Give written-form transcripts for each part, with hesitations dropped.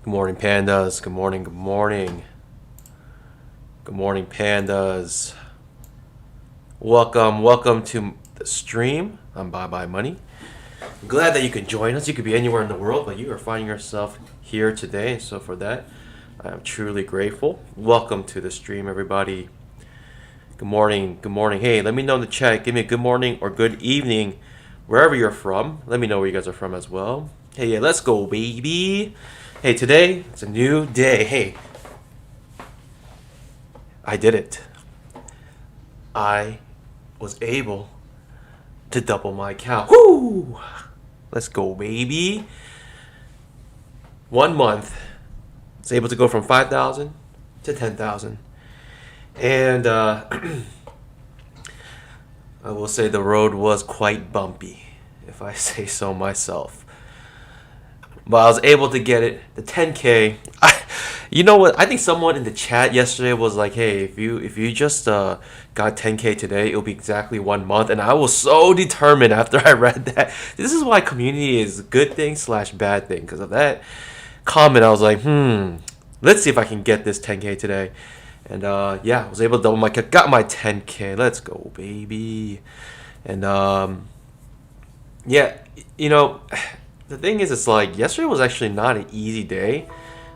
Good morning, pandas. Good morning, good morning. Good morning, pandas. Welcome to the stream. I'm Bye Bye Money. I'm glad that you can join us. You could be anywhere in the world, but you are finding yourself here today. So for that, I am truly grateful. Welcome to the stream, everybody. Good morning, good morning. Hey, let me know in the chat. Give me a good morning or good evening, wherever you're from. Let me know where you guys are from as well. Hey, yeah, let's go, baby. Hey, today, it's a new day. Hey, I did it. I was able to double my account. Woo! Let's go, baby. 1 month, I was able to go from 5,000 to 10,000. And I will say the road was quite bumpy, if I say so myself. But I was able to get it, the 10K. You know what? I think someone in the chat yesterday was like, "Hey, if you just got 10K today, it'll be exactly 1 month." And I was so determined after I read that. This is why community is a good thing slash bad thing. Because of that comment, I was like, let's see if I can get this 10K today. And yeah, I was able to double my, got my 10K. Let's go, baby. And yeah, you know. The thing is, it's like yesterday was actually not an easy day,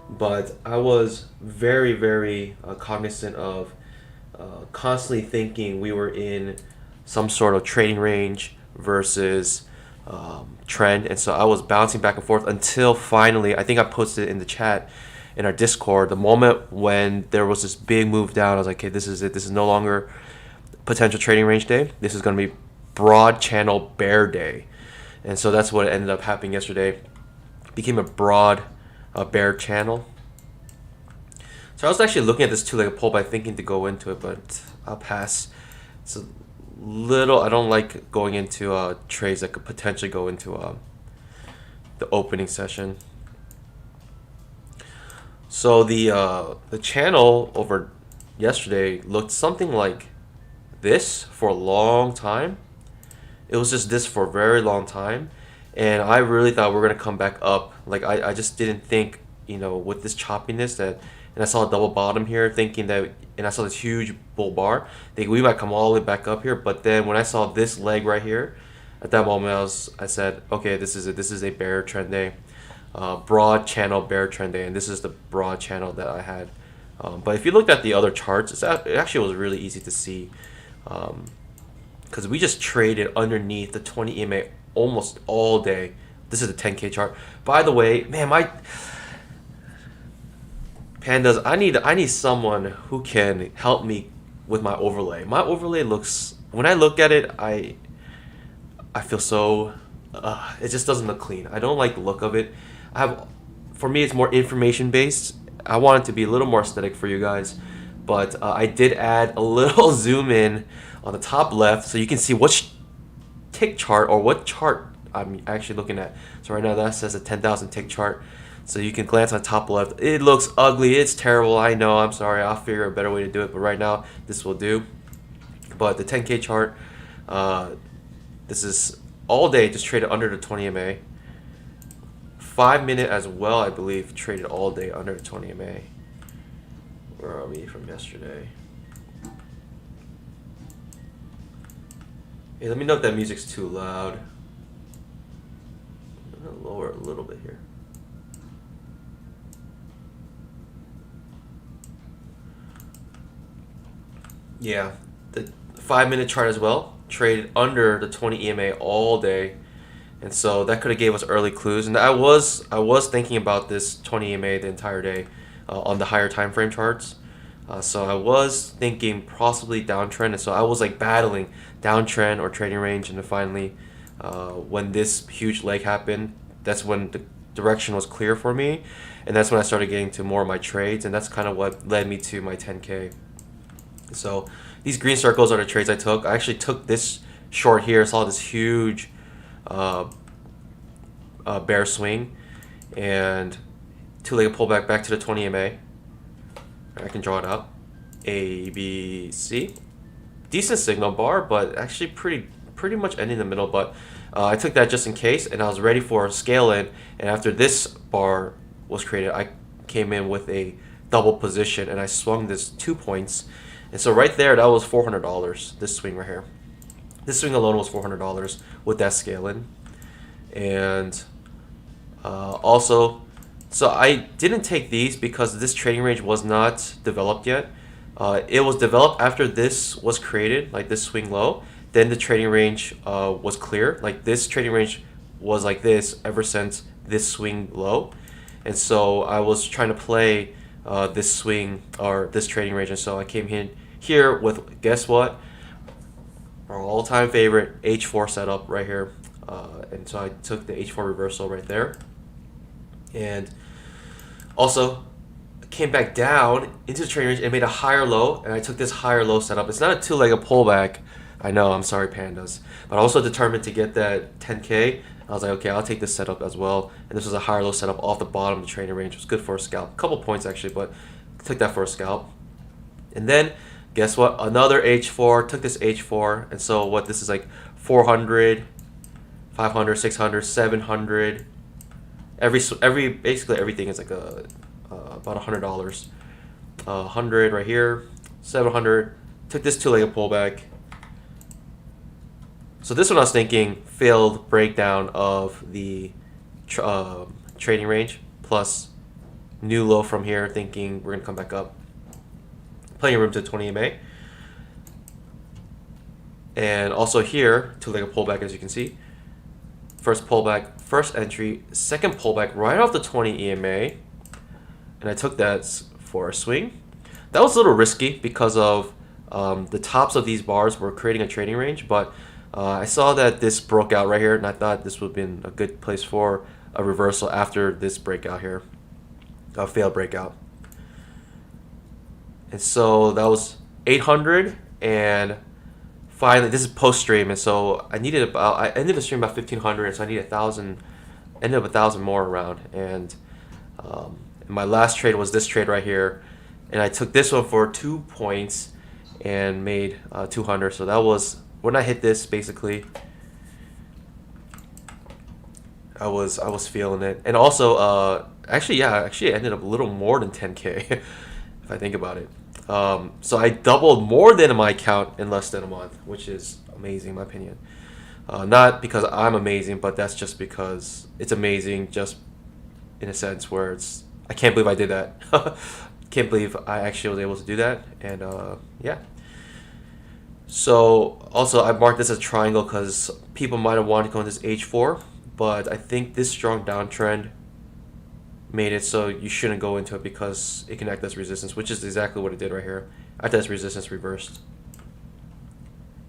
but I was very, very cognizant of constantly thinking we were in some sort of trading range versus trend. And so I was bouncing back and forth until finally, I think I posted in the chat in our Discord, the moment when there was this big move down, I was like, okay, this is it. This is no longer potential trading range day. This is going to be broad channel bear day. And so that's what ended up happening yesterday. It became a broad bear channel. So I was actually looking at this two-legged pullback thinking to go into it, but I'll pass. It's a little, I don't like going into trades that could potentially go into the opening session. So the channel over yesterday looked something like this for a long time. It was just this for a very long time, and I really thought we were gonna come back up. Like I just didn't think, with this choppiness that, and I saw a double bottom here, thinking that, and I saw this huge bull bar, think we might come all the way back up here. But then when I saw this leg right here, at that moment I said, okay, this is it. This is a bear trend day, broad channel bear trend day, and this is the broad channel that I had. But if you looked at the other charts, it actually was really easy to see. Because we just traded underneath the 20 EMA almost all day. This is the 10K chart. By the way, man, my pandas, I need someone who can help me with my overlay. My overlay looks, when I look at it, I feel so, it just doesn't look clean. I don't like the look of it. For me, it's more information based. I want it to be a little more aesthetic for you guys. But I did add a little zoom in on the top left so you can see which tick chart or what chart I'm actually looking at. So right now that says a 10,000 tick chart. So you can glance on top left. It looks ugly. It's terrible. I know. I'm sorry. I'll figure a better way to do it. But right now this will do. But the 10K chart, this is all day just traded under the 20 MA. 5 minute as well, I believe, traded all day under the 20 MA. Where are we from yesterday? Hey, let me know if that music's too loud. I'm gonna lower it a little bit here. Yeah, the 5 minute chart as well traded under the 20 EMA all day, and so that could have gave us early clues. And I was thinking about this 20 EMA the entire day on the higher time frame charts. So I was thinking possibly downtrend, and so I was like battling downtrend or trading range, and then finally, when this huge leg happened, that's when the direction was clear for me, and that's when I started getting to more of my trades, and that's kind of what led me to my 10K. So these green circles are the trades I took. I actually took this short here, saw this huge bear swing, and two-legged pullback back to the 20 MA. I can draw it up. A, B, C. Decent signal bar, but actually pretty much ending in the middle. But I took that just in case, and I was ready for a scale in. And after this bar was created, I came in with a double position, and I swung this 2 points. And so right there, that was $400. This swing right here. This swing alone was $400 with that scale in. And also, so I didn't take these because this trading range was not developed yet. It was developed after this was created, like this swing low. Then the trading range was clear. Like this trading range was like this ever since this swing low. And so I was trying to play this swing or this trading range. And so I came in here with, guess what? Our all-time favorite H4 setup right here. And so I took the H4 reversal right there. And also came back down into the trading range and made a higher low, and I took this higher low setup. It's not a two-legged pullback. I know, I'm sorry, pandas. But I also determined to get that 10K. I was like, okay, I'll take this setup as well. And this was a higher low setup off the bottom of the trading range. It was good for a scalp. A couple points actually, but took that for a scalp. And then guess what? Another H4. Took this H4. And so what this is like 400, 500, 600, 700. Basically everything is like about $100. 100 right here, 700. Took this two-legged pullback. So this one I was thinking failed breakdown of the trading range plus new low from here, thinking we're gonna come back up. Plenty of room to 20 EMA. And also here, two-legged pullback as you can see. First pullback, first entry, second pullback right off the 20 EMA. And I took that for a swing. That was a little risky because of the tops of these bars were creating a trading range, but I saw that this broke out right here, and I thought this would have been a good place for a reversal after this breakout here, a failed breakout. And so that was 800, and finally, this is post stream, and so I ended the stream about 1,500, so I need 1,000, ended up 1,000 more around, and my last trade was this trade right here, and I took this one for 2 points and made 200. So that was when I hit this. Basically, I was feeling it, and also actually it ended up a little more than 10K if I think about it. So I doubled more than my account in less than a month, which is amazing in my opinion. Not because I'm amazing, but that's just because it's amazing, just in a sense where it's, I can't believe I did that. Can't believe I actually was able to do that. And yeah. So also I marked this as triangle because people might have wanted to go in this H4, but I think this strong downtrend made it so you shouldn't go into it because it can act as resistance, which is exactly what it did right here. Act as resistance reversed.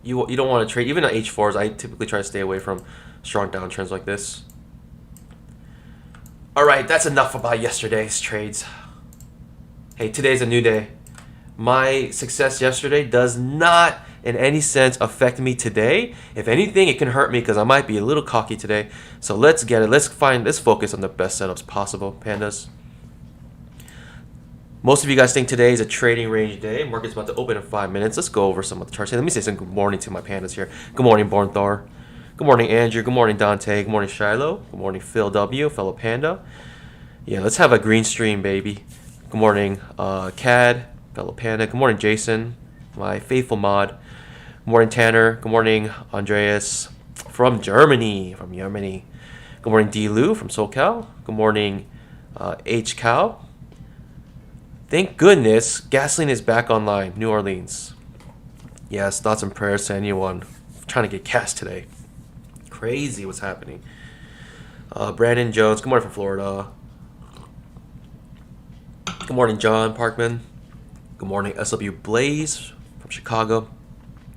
You don't want to trade, even at H4s, I typically try to stay away from strong downtrends like this. Alright, that's enough about yesterday's trades. Hey, today's a new day. My success yesterday does not in any sense affect me today. If anything, it can hurt me because I might be a little cocky today. So let's get it. Let's focus on the best setups possible, pandas. Most of you guys think today is a trading range day. Market's about to open in 5 minutes. Let's go over some of the charts. Hey, let me say some good morning to my pandas here. Good morning, Born Thor. Good morning, Andrew. Good morning, Dante. Good morning, Shiloh. Good morning, Phil W, fellow panda. Yeah, let's have a green stream, baby. Good morning, Cad, fellow panda. Good morning, Jason, my faithful mod. Good morning, Tanner. Good morning, Andreas from Germany. Good morning, D. Lou from SoCal. Good morning, H. Cow. Thank goodness gasoline is back online, New Orleans. Yes, thoughts and prayers to anyone trying to get gas today. Crazy what's happening. Brandon Jones, good morning from Florida. Good morning, John Parkman. Good morning, SW Blaze from Chicago.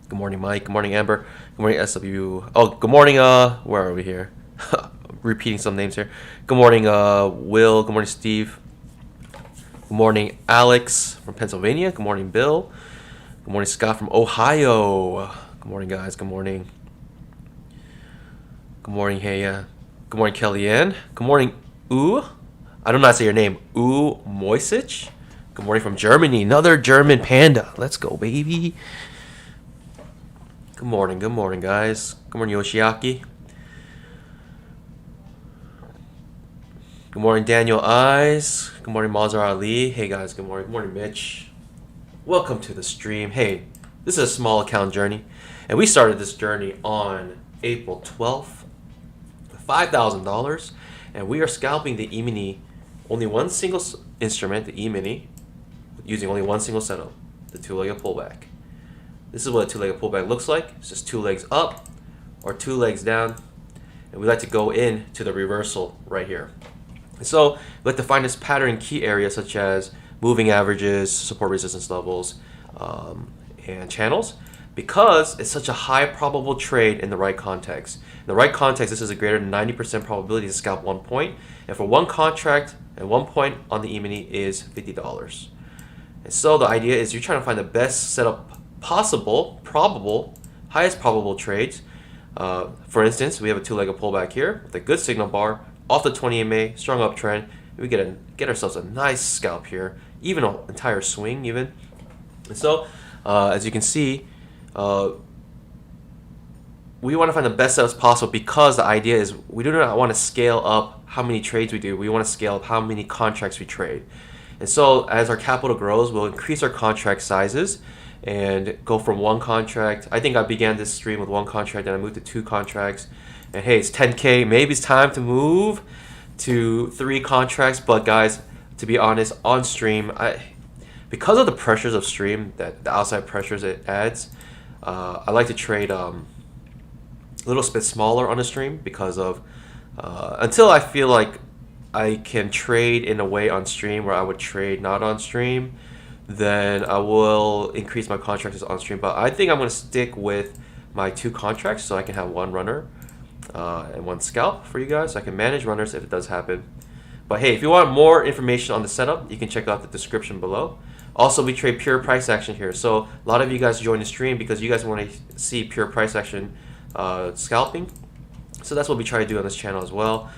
Good morning, Mike. Good morning, Amber. Good morning, SW. Oh, good morning, where are we here? Repeating some names here. Good morning, Will. Good morning, Steve. Good morning, Alex from Pennsylvania. Good morning, Bill. Good morning, Scott from Ohio. Good morning, guys. Good morning. Good morning, hey. Good morning, Kellyanne. Good morning, I don't know how to say your name. Moisic. Good morning from Germany. Another German panda. Let's go, baby. Good morning, guys. Good morning, Yoshiaki. Good morning, Daniel Eyes. Good morning, Mazhar Ali. Hey guys, good morning. Good morning, Mitch. Welcome to the stream. Hey, this is a small account journey, and we started this journey on April 12th, $5,000, and we are scalping the E-mini, only one single instrument, the E-mini, using only one single setup, the two-legged pullback. This is what a two-legged pullback looks like. It's just two legs up or two legs down, and we like to go in to the reversal right here. So we like to find this pattern in key areas such as moving averages, support resistance levels, and channels, because it's such a high probable trade in the right context. In the right context, this is a greater than 90% probability to scalp 1 point, and for one contract and 1 point on the E-mini is $50. And so the idea is you're trying to find the best setup possible, probable, highest probable trades. For instance, we have a two-legged pullback here with a good signal bar off the 20 MA, strong uptrend. We get ourselves a nice scalp here, even an entire swing even. And so, as you can see, we want to find the best setups possible, because the idea is we do not want to scale up how many trades we do. We want to scale up how many contracts we trade. And so as our capital grows, we'll increase our contract sizes and go from one contract. I think I began this stream with one contract, and I moved to 2 contracts. And hey, it's 10K. Maybe it's time to move to 3 contracts. But guys, to be honest, on stream, because of the pressures of stream, that the outside pressures it adds, I like to trade a little bit smaller on the stream, because of until I feel like I can trade in a way on stream where I would trade not on stream, then I will increase my contracts on stream. But I think I'm going to stick with my 2 contracts so I can have 1 runner and 1 scalp for you guys, so I can manage runners if it does happen. But hey, if you want more information on the setup, you can check out the description below. Also, we trade pure price action here. So a lot of you guys join the stream because you guys want to see pure price action scalping. So that's what we try to do on this channel as well.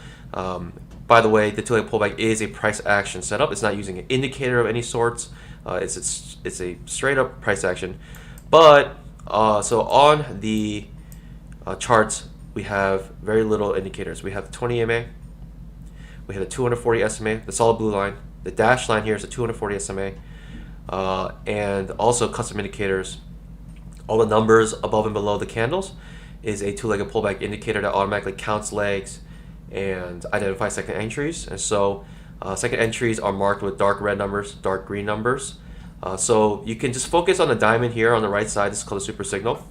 By the way, the two-legged pullback is a price action setup. It's not using an indicator of any sorts. It's a straight up price action. But so on the charts, we have very little indicators. We have the 20 MA, we have the 240 SMA, the solid blue line. The dashed line here is the 240 SMA, and also custom indicators. All the numbers above and below the candles is a two-legged pullback indicator that automatically counts legs and identifies second entries. And so second entries are marked with dark red numbers, dark green numbers. So you can just focus on the diamond here on the right side. This is called a super signal.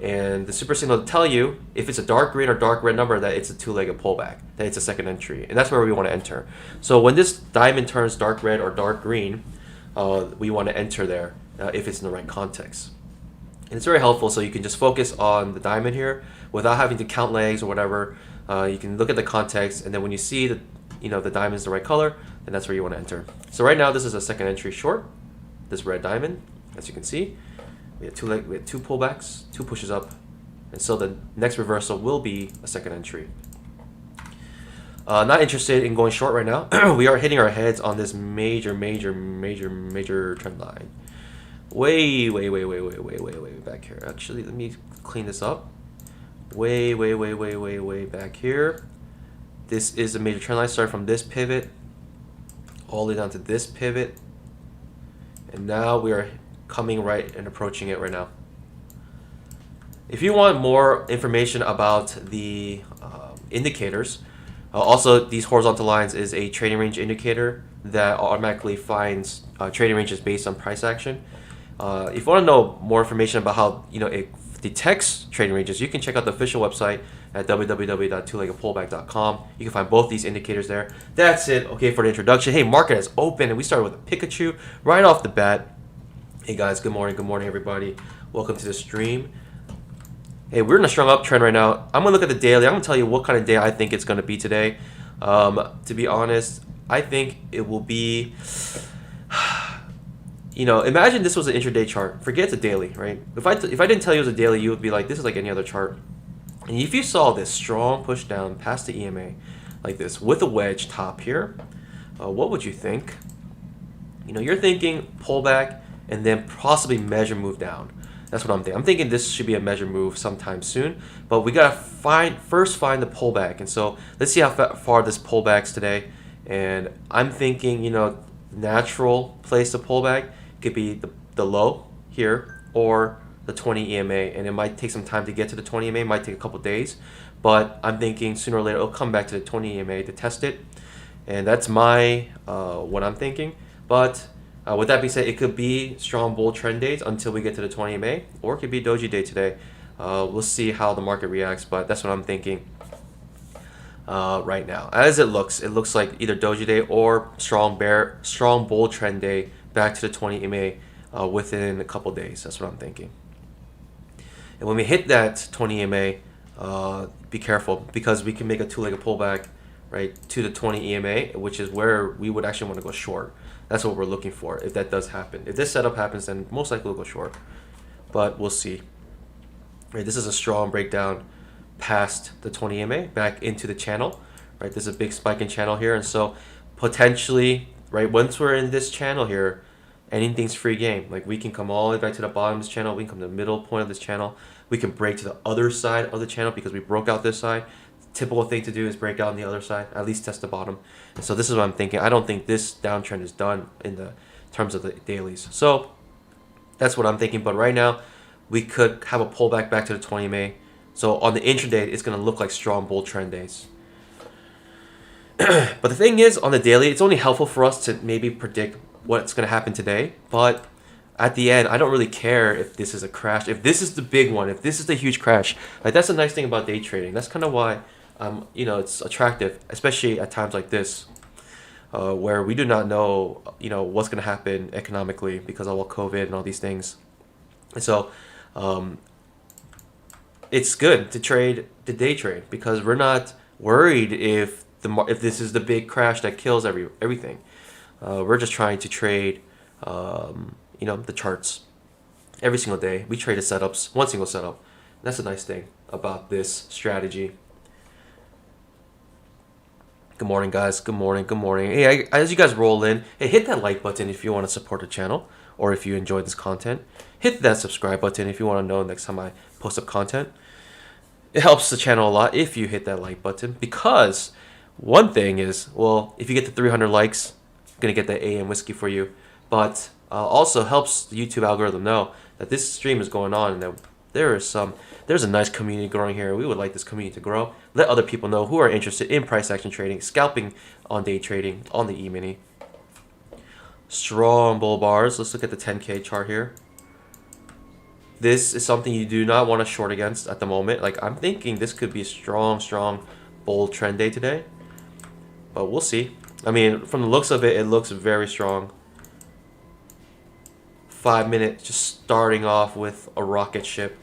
And the super signal will tell you if it's a dark green or dark red number that it's a two-legged pullback, that it's a second entry. And that's where we want to enter. So when this diamond turns dark red or dark green, we want to enter there if it's in the right context. And it's very helpful, so you can just focus on the diamond here without having to count legs or whatever. You can look at the context, and then when you see that the diamond is the right color, then that's where you want to enter. So right now this is a second entry short, this red diamond. As you can see, we have 2 pullbacks, 2 pushes up, and so the next reversal will be a second entry. Not interested in going short right now. We are hitting our heads on this major trend line. Way back here. Actually, let me clean this up. Way back here. This is a major trend line. Start from this pivot all the way down to this pivot, and now we are coming right and approaching it right now. If you want more information about the indicators, also these horizontal lines is a trading range indicator that automatically finds trading ranges based on price action. If you want to know more information about how it detects trading ranges, you can check out the official website at www.twoleggedpullback.com. You can find both these indicators there. That's it. Okay, for the introduction. Hey, market has opened, and we started with a Pikachu right off the bat. Hey guys, good morning everybody. Welcome to the stream. Hey, we're in a strong uptrend right now. I'm gonna look at the daily. I'm gonna tell you what kind of day I think it's gonna be today. To be honest, I think it will be. Imagine this was an intraday chart. Forget the daily, right? If I didn't tell you it was a daily, you would be like, this is like any other chart. And if you saw this strong push down past the EMA like this with a wedge top here, what would you think? You're thinking pullback and then possibly measure move down. That's what I'm thinking. I'm thinking this should be a measure move sometime soon, but we gotta first find the pullback. And so let's see how far this pullbacks today. And I'm thinking, natural place to pull back could be the low here or the 20 EMA, and it might take some time to get to the 20 EMA. It might take a couple days, but I'm thinking sooner or later it'll come back to the 20 EMA to test it, and that's my what I'm thinking. But with that being said, it could be strong bull trend days until we get to the 20 EMA, or it could be doji day today. We'll see how the market reacts, but that's what I'm thinking right now. As it looks like either doji day or strong bull trend day back to the 20 EMA within a couple days. That's what I'm thinking. And when we hit that 20 EMA, be careful, because we can make a two-legged pullback right to the 20 EMA, which is where we would actually want to go short. That's what we're looking for. If that does happen, if this setup happens, then most likely we'll go short, but we'll see. Right, this is a strong breakdown past the 20 EMA back into the channel. Right, there's a big spike in channel here, and so potentially, right, once we're in this channel here, anything's free game. Like, we can come all the way back to the bottom of this channel, we can come to the middle point of this channel, we can break to the other side of the channel because we broke out this side. Typical thing to do is break out on the other side, at least test the bottom. And so this is what I'm thinking. I don't think this downtrend is done in the terms of the dailies. So that's what I'm thinking. But right now, we could have a pullback back to the 20 EMA. So on the intraday, it's going to look like strong bull trend days. But the thing is, on the daily, it's only helpful for us to maybe predict what's going to happen today. But at the end, I don't really care if this is a crash, if this is the big one, if this is the huge crash. Like, that's the nice thing about day trading. That's kind of why it's attractive, especially at times like this, where we do not know, what's going to happen economically because of all COVID and all these things. And so it's good to trade the day trade because we're not worried if this is the big crash that kills everything. We're just trying to trade, the charts every single day. We trade the setups, one single setup. And that's a nice thing about this strategy. Good morning, guys. Good morning. Good morning. Hey, as you guys roll in, hey, hit that like button if you want to support the channel, or if you enjoyed this content. Hit that subscribe button if you want to know next time I post up content. It helps the channel a lot if you hit that like button, because one thing is, well, if you get to 300 likes, I'm gonna get that AM whiskey for you. But also helps the YouTube algorithm know that this stream is going on and that there's a nice community growing here. We would like this community to grow. Let other people know who are interested in price action trading, scalping on day trading on the E-mini. Strong bull bars. Let's look at the 10K chart here. This is something you do not want to short against at the moment. Like, I'm thinking this could be a strong bull trend day today, but we'll see. I mean, from the looks of it, it looks very strong. 5 minutes, just starting off with a rocket ship.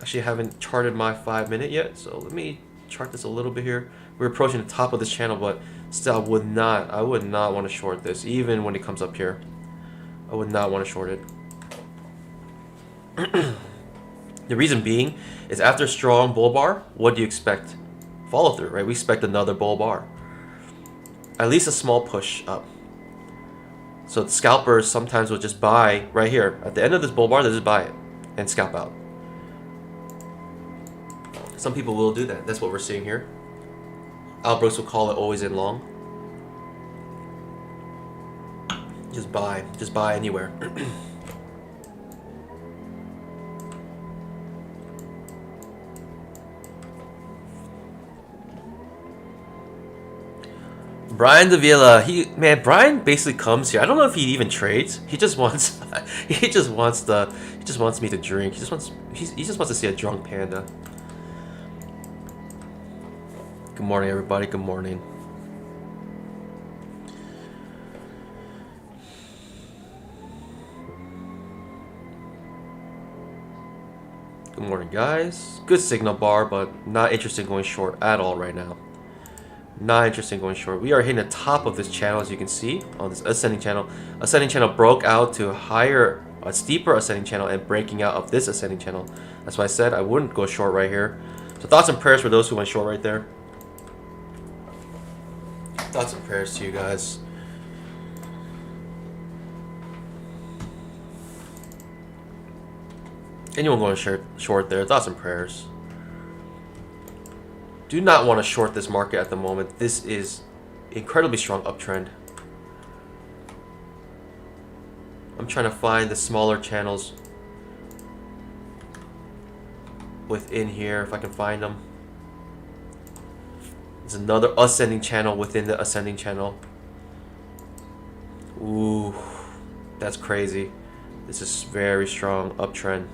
Actually, I haven't charted my 5 minute yet, so let me chart this a little bit here. We're approaching the top of this channel, but still, I would not want to short this, even when it comes up here. I would not want to short it. The reason being is, after a strong bull bar, what do you expect? Follow through, right? We expect another bull bar. At least a small push up. So the scalpers sometimes will just buy right here. At the end of this bull bar, they'll just buy it and scalp out. Some people will do that. That's what we're seeing here. Al Brooks will call it always in long. Just buy anywhere. Brian Davila, Brian basically comes here. I don't know if he even trades. He just wants he just wants me to drink. He just wants to see a drunk panda. Good morning, everybody. Good morning. Good morning, guys. Good signal bar, but not interested in going short at all right now. Not interested in going short. We are hitting the top of this channel, as you can see, on this ascending channel. Ascending channel broke out to a steeper ascending channel and breaking out of this ascending channel. That's why I said I wouldn't go short right here. So thoughts and prayers for those who went short right there. Thoughts and prayers to you guys. Anyone going short there, thoughts and prayers. Do not want to short this market at the moment. This is incredibly strong uptrend. I'm trying to find the smaller channels within here if I can find them. There's another ascending channel within the ascending channel. Ooh, that's crazy. This is very strong uptrend.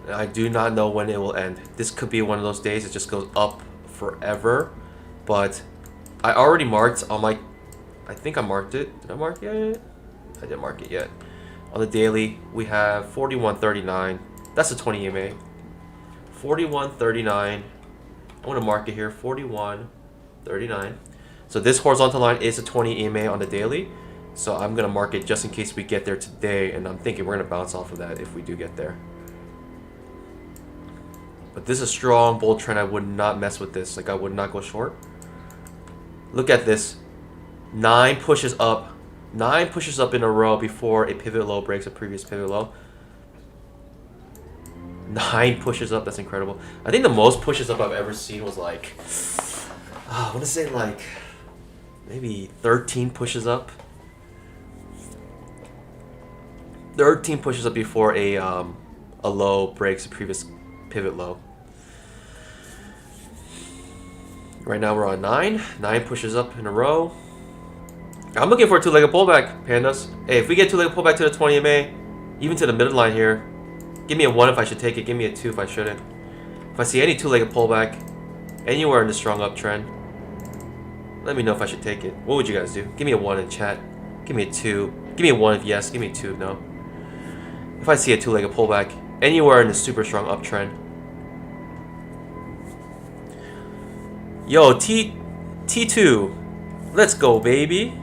I do not know when it will end. This could be one of those days it just goes up forever. But I already marked on my... I think I marked it. Did I mark it? I didn't mark it yet. On the daily, we have 41.39. That's a 20 EMA. 41.39. I want to mark it here. 41.39. So this horizontal line is a 20 EMA on the daily. So I'm going to mark it just in case we get there today. And I'm thinking we're going to bounce off of that if we do get there. But this is a strong bull trend. I would not mess with this. Like, I would not go short. Look at this. 9 pushes up. 9 pushes up in a row before a pivot low breaks a previous pivot low. 9 pushes up. That's incredible. I think the most pushes up I've ever seen was like... I want to say like... maybe 13 pushes up. 13 pushes up before a low breaks a previous pivot low. Right now we're on 9. 9 pushes up in a row. I'm looking for a two-legged pullback, pandas. Hey, if we get two-legged pullback to the 20 MA, even to the middle line here, give me a 1 if I should take it. Give me a 2 if I shouldn't. If I see any two-legged pullback anywhere in the strong uptrend, let me know if I should take it. What would you guys do? Give me a 1 in chat. Give me a 2. Give me a 1 if yes. Give me a 2 if no. If I see a two-legged pullback anywhere in the super strong uptrend. Yo, T2. Let's go, baby.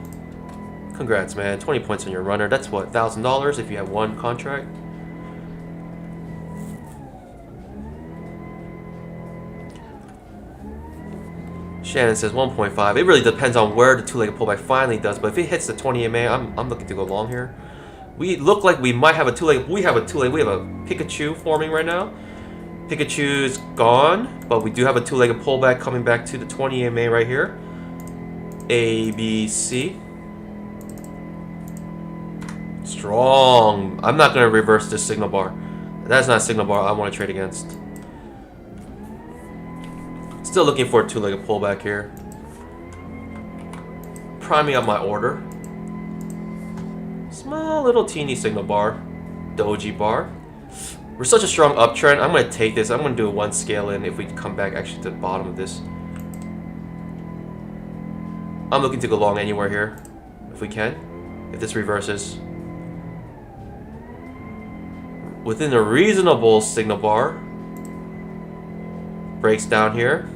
Congrats, man. 20 points on your runner. That's what, $1,000 if you have one contract? Shannon says 1.5. It really depends on where the two-legged pullback finally does. But if it hits the 20 MA, I'm looking to go long here. We look like we might have a two-legged. We have a two-legged. We have a Pikachu forming right now. Pikachu's gone, but we do have a two-legged pullback coming back to the 20 MA right here. A, B, C. Strong. I'm not going to reverse this signal bar. That's not a signal bar I want to trade against. Still looking for a two-legged pullback here. Priming up my order. Small little teeny signal bar. Doji bar. We're such a strong uptrend. I'm going to take this. I'm going to do a 1 scale in if we come back actually to the bottom of this. I'm looking to go long anywhere here, if we can. If this reverses. Within a reasonable signal bar. Breaks down here.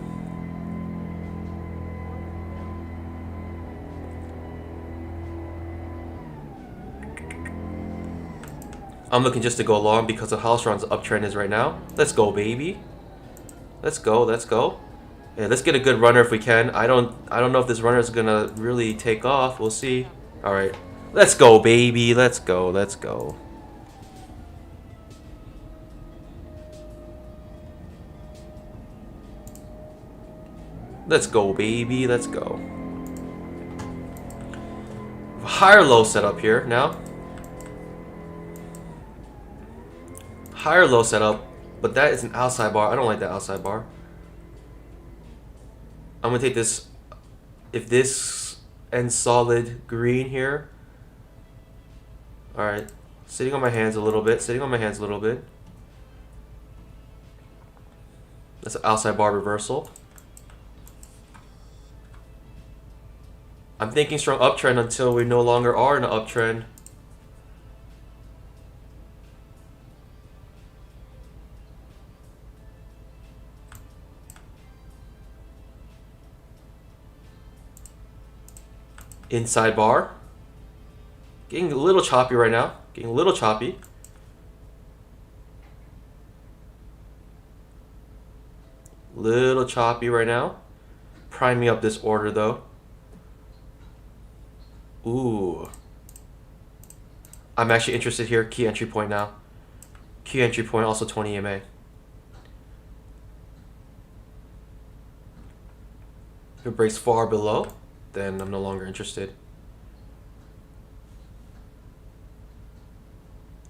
I'm looking just to go long because of how strong the uptrend is right now. Let's go, baby. Let's go, let's go. Yeah, let's get a good runner if we can. I don't know if this runner is gonna really take off. We'll see. All right, let's go, baby. Let's go, let's go. Let's go, baby. Let's go. Higher low setup here now. Higher low setup, but that is an outside bar. I don't like that outside bar. I'm gonna take this. If this ends solid green here. All right, sitting on my hands a little bit. Sitting on my hands a little bit. That's an outside bar reversal. I'm thinking strong uptrend until we no longer are in an uptrend. Inside bar. Getting a little choppy right now. Getting a little choppy. Little choppy right now. Priming up this order though. Ooh. I'm actually interested here. Key entry point now. Key entry point also 20 EMA. If it breaks far below, then I'm no longer interested.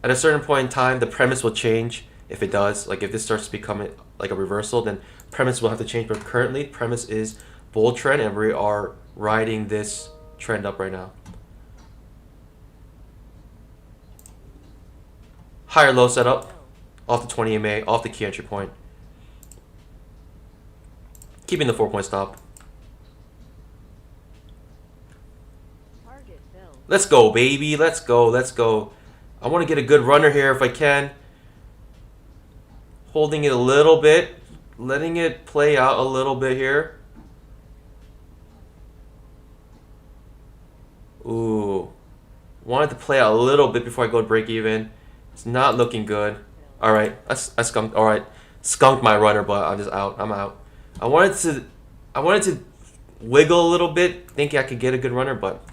At a certain point in time, the premise will change. If it does, like if this starts to become like a reversal, then premise will have to change. But currently, premise is bull trend, and we are riding this trend up right now. Higher low setup, off the 20 EMA, off the key entry point. Keeping the 4-point stop. Let's go, baby. Let's go. Let's go. I want to get a good runner here if I can. Holding it a little bit. Letting it play out a little bit here. Ooh. Wanted to play out a little bit before I go to break even. It's not looking good. Alright. I skunked. Alright. Skunked my runner, but I'm just out. I'm out. I wanted to wiggle a little bit, thinking I could get a good runner, but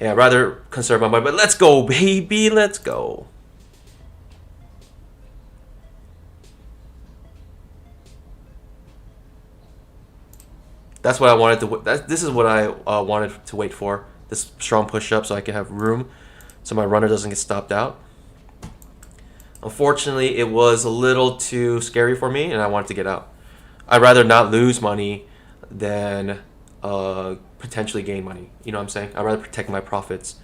yeah, I'd rather conserve my money. But let's go, baby. Let's go. That's what I wanted to. This is what I wanted to wait for. This strong push up, so I can have room, so my runner doesn't get stopped out. Unfortunately, it was a little too scary for me, and I wanted to get out. I'd rather not lose money than potentially gain money. You know what I'm saying? I'd rather protect my profits.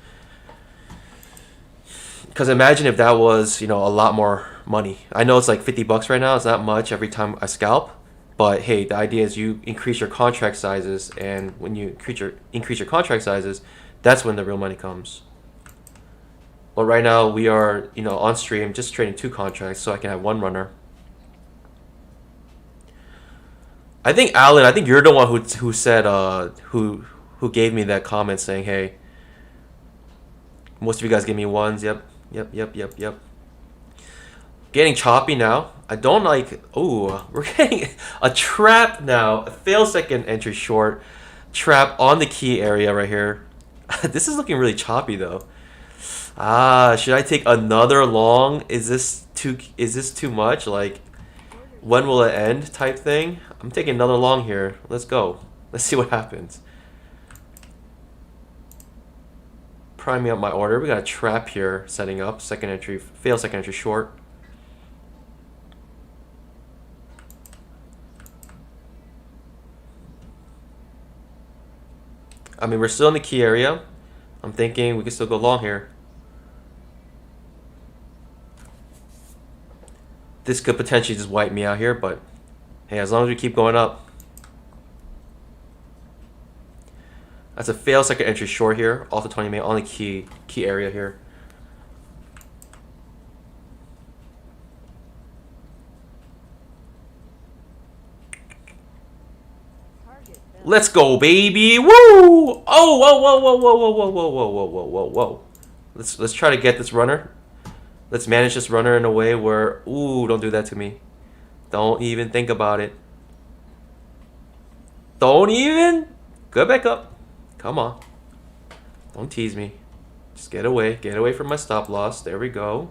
Because imagine if that was, you know, a lot more money. I know it's like 50 bucks right now. It's not much every time I scalp. But hey, the idea is you increase your contract sizes, and when you increase your contract sizes, that's when the real money comes. But right now we are, you know, on stream just trading 2 contracts so I can have 1 runner. I think Alan, I think you're the one who said who gave me that comment saying, hey, most of you guys give me 1s. Yep. Getting choppy now. I don't like. Oh, we're getting a trap now. A fail second entry short trap on the key area right here. This is looking really choppy though. Should I take another long? Is this too much? Like, when will it end type thing? I'm taking another long here. Let's go. Let's see what happens. Priming up my order. We got a trap here setting up. Second entry, fail second entry short. I mean, we're still in the key area. I'm thinking we can still go long here. This could potentially just wipe me out here, but hey, as long as we keep going up. That's a fail second entry short here, off the 20 minute on the key area here. Let's go, baby! Woo! Oh, whoa. Let's try to get this runner. Let's manage this runner in a way where, ooh, don't do that to me. Don't even think about it. Don't even. Go back up. Come on. Don't tease me. Just get away. Get away from my stop loss. There we go.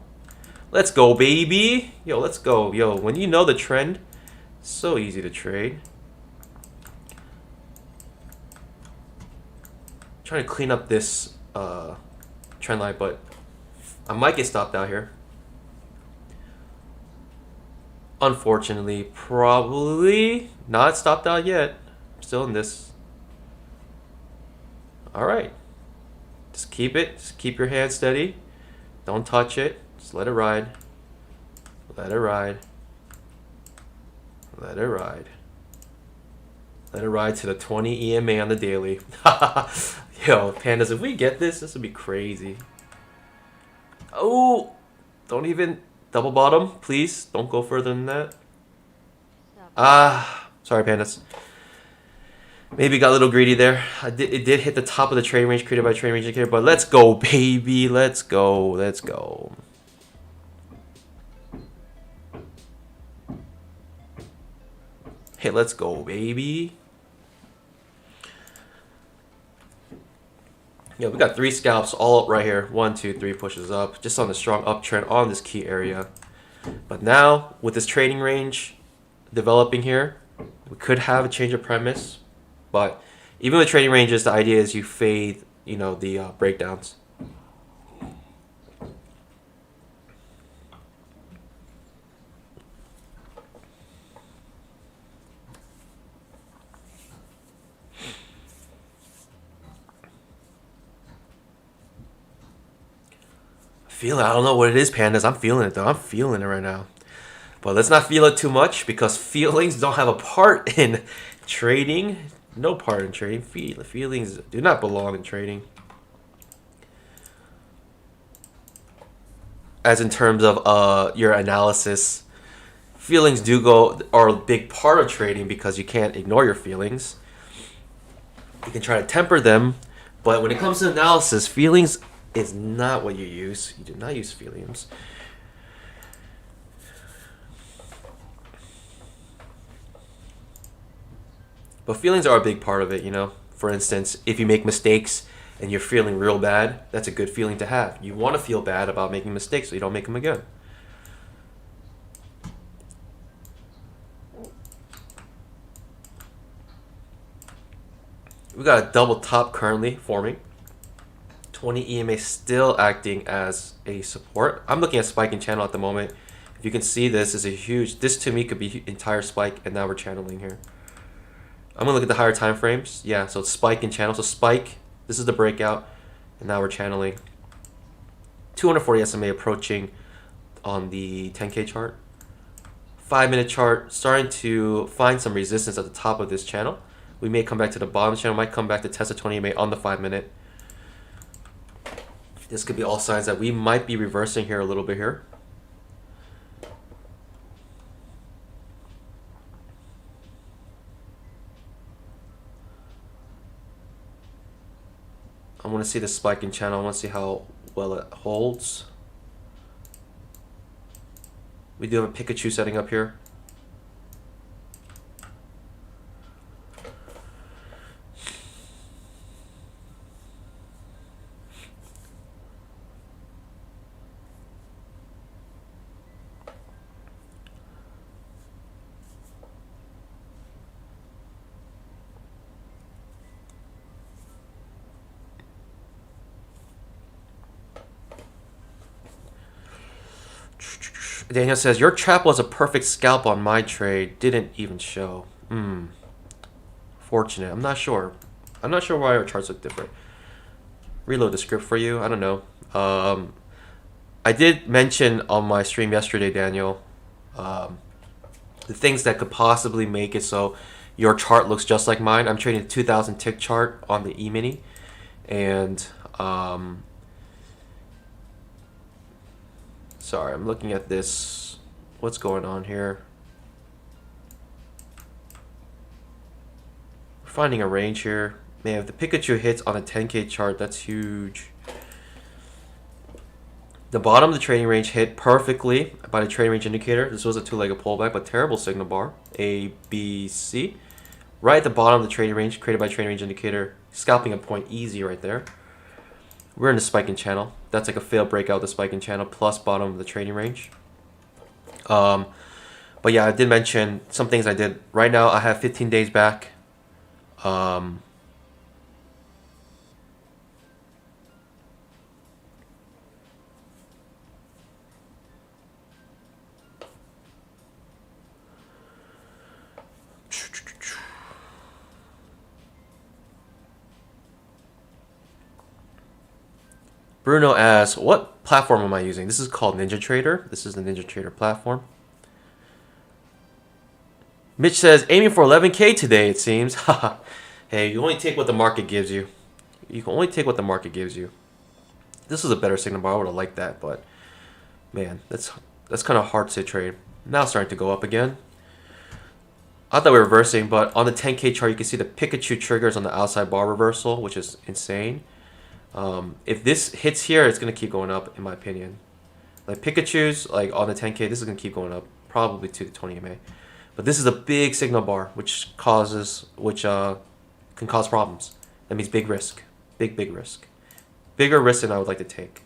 Let's go, baby. Yo, let's go. Yo, when you know the trend, so easy to trade. Trying to clean up this trend line, but I might get stopped out here. Unfortunately, probably not stopped out yet. I'm still in this. Alright. Just keep it. Just keep your hand steady. Don't touch it. Just let it ride. Let it ride. Let it ride. Let it ride to the 20 EMA on the daily. Yo, pandas, if we get this, this would be crazy. Oh, don't even double bottom, please. Don't go further than that. Sorry, pandas. Maybe got a little greedy there. It did hit the top of the trade range created by trade range indicator, but let's go, baby. Let's go. Let's go. Hey, let's go, baby. Yeah, we got 3 scalps all up right here. 1, 2, 3 pushes up. Just on the strong uptrend on this key area. But now, with this trading range developing here, we could have a change of premise. But even with trading ranges, the idea is you fade, you know, the breakdowns. I don't know what it is, pandas. I'm feeling it though. I'm feeling it right now. But let's not feel it too much because feelings don't have a part in trading. No part in trading. Feelings do not belong in trading. As in terms of your analysis, feelings are a big part of trading because you can't ignore your feelings. You can try to temper them, but when it comes to analysis, feelings is not what you use. You do not use feelings. But feelings are a big part of it, you know. For instance, if you make mistakes and you're feeling real bad, that's a good feeling to have. You want to feel bad about making mistakes so you don't make them again. We got a double top currently forming. 20 EMA still acting as a support. I'm looking at spiking channel at the moment. If you can see, this is a huge, this to me could be entire spike, and now we're channeling here. I'm gonna look at the higher time frames. Yeah, so it's spike and channel. So spike, this is the breakout, and now we're channeling. 240 SMA approaching on the 10K chart. 5-minute chart starting to find some resistance at the top of this channel. We may come back to the bottom channel, might come back to test the 20 EMA on the 5-minute. This could be all signs that we might be reversing here a little bit here. I want to see the spike in channel. I want to see how well it holds. We do have a Pikachu setting up here. Daniel says, your trap was a perfect scalp on my trade. Didn't even show. Fortunate. I'm not sure. I'm not sure why our charts look different. Reload the script for you. I don't know. I did mention on my stream yesterday, Daniel, the things that could possibly make it so your chart looks just like mine. I'm trading the 2000 tick chart on the E-mini. And sorry, I'm looking at this. What's going on here? We're finding a range here. Man, if the Pikachu hits on a 10K chart, that's huge. The bottom of the trading range hit perfectly by the trading range indicator. This was a two-legged pullback, but terrible signal bar. A, B, C. Right at the bottom of the trading range, created by trading range indicator. Scalping a point easy right there. We're in the spiking channel. That's like a failed breakout of the spiking channel plus bottom of the trading range. But yeah, I did mention some things I did. Right now, I have 15 days back. Bruno asks, what platform am I using? This is called Ninja Trader. This is the Ninja Trader platform. Mitch says, aiming for 11K today, it seems. Hey, you only take what the market gives you. You can only take what the market gives you. This was a better signal bar. I would have liked that, but man, that's kind of hard to trade. Now it's starting to go up again. I thought we were reversing, but on the 10K chart, you can see the Pikachu triggers on the outside bar reversal, which is insane. If this hits here, it's going to keep going up, in my opinion. Like Pikachu's, like on the 10K, this is going to keep going up, probably to the 20 MA. But this is a big signal bar, which can cause problems. That means big risk, big risk, bigger risk than I would like to take.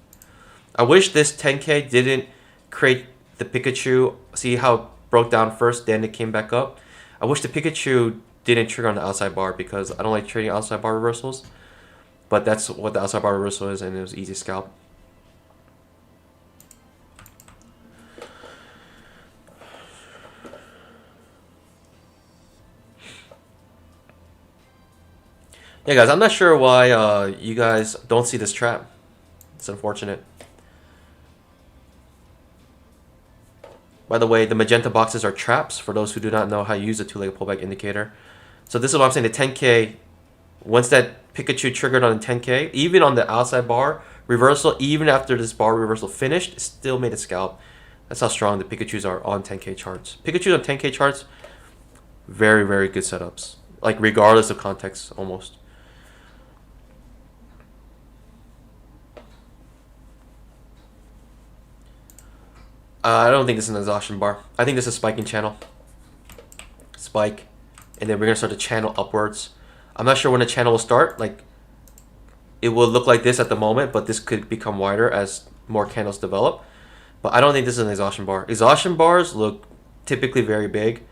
I wish this 10K didn't create the Pikachu. See how it broke down first, then it came back up. I wish the Pikachu didn't trigger on the outside bar because I don't like trading outside bar reversals. But that's what the outside bar reversal is, and it was easy scalp. Yeah, guys, I'm not sure why you guys don't see this trap. It's unfortunate. By the way, the magenta boxes are traps for those who do not know how to use the two-legged pullback indicator. So this is what I'm saying, the 10K, once that Pikachu triggered on the 10K, even on the outside bar reversal, even after this bar reversal finished, it still made a scalp. That's how strong the Pikachus are on 10K charts. Pikachus on 10K charts, very, very good setups. Like regardless of context, almost. I don't think this is an exhaustion bar. I think this is a spiking channel. Spike. And then we're going to start the channel upwards. I'm not sure when the channel will start. Like, it will look like this at the moment, but this could become wider as more candles develop. But I don't think this is an exhaustion bar. Exhaustion bars look typically very big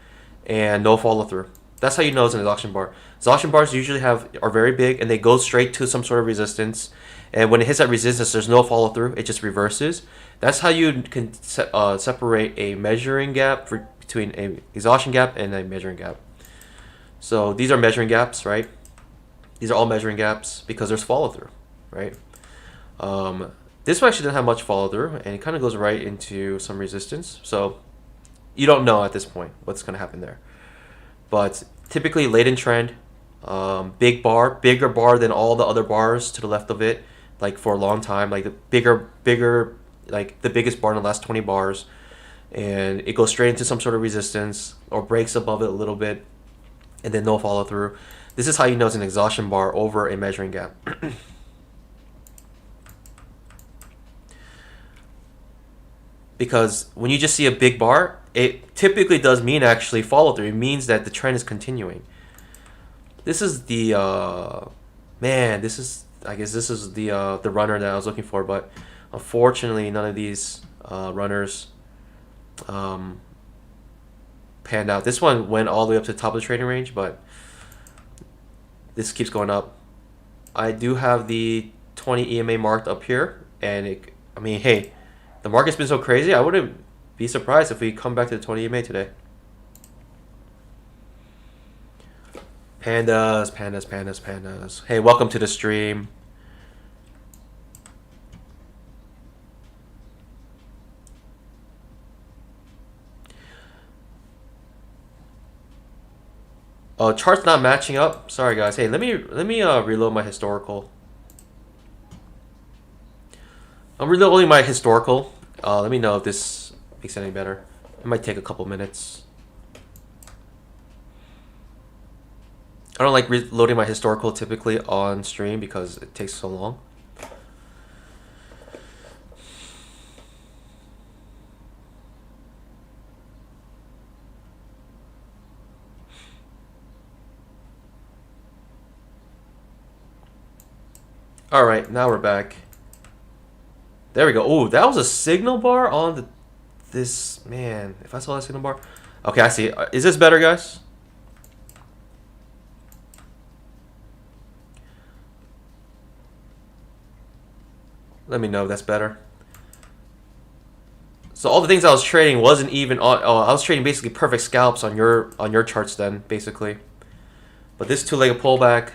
and no follow through. That's how you know it's an exhaustion bar. Exhaustion bars usually are very big and they go straight to some sort of resistance. And when it hits that resistance, there's no follow through. It just reverses. That's how you can separate a measuring gap between a exhaustion gap and a measuring gap. So these are measuring gaps, right? These are all measuring gaps because there's follow through, right? This one actually doesn't have much follow through, and it kind of goes right into some resistance. So you don't know at this point what's going to happen there. But typically late in trend, big bar, bigger bar than all the other bars to the left of it, like for a long time, like the bigger, like the biggest bar in the last 20 bars, and it goes straight into some sort of resistance or breaks above it a little bit, and then no follow through. This is how you know it's an exhaustion bar over a measuring gap. Because when you just see a big bar, it typically does mean actually follow through. It means that the trend is continuing. This is the man. This is, I guess this is the runner that I was looking for, but unfortunately none of these runners panned out. This one went all the way up to the top of the trading range, but this keeps going up. I do have the 20 EMA marked up here, and I mean, hey, the market's been so crazy, I wouldn't be surprised if we come back to the 20 EMA today. Pandas, pandas, pandas, pandas. Hey, welcome to the stream. Oh, chart's not matching up. Sorry, guys. Hey, let me reload my historical. I'm reloading my historical. Let me know if this makes it any better. It might take a couple minutes. I don't like reloading my historical typically on stream because it takes so long. All right, now we're back. There we go. Oh, that was a signal bar on this, man. If I saw that signal bar. Okay, I see. Is this better, guys? Let me know if that's better. So all the things I was trading wasn't even on. Oh, I was trading basically perfect scalps on your charts then, basically. But this two-legged pullback,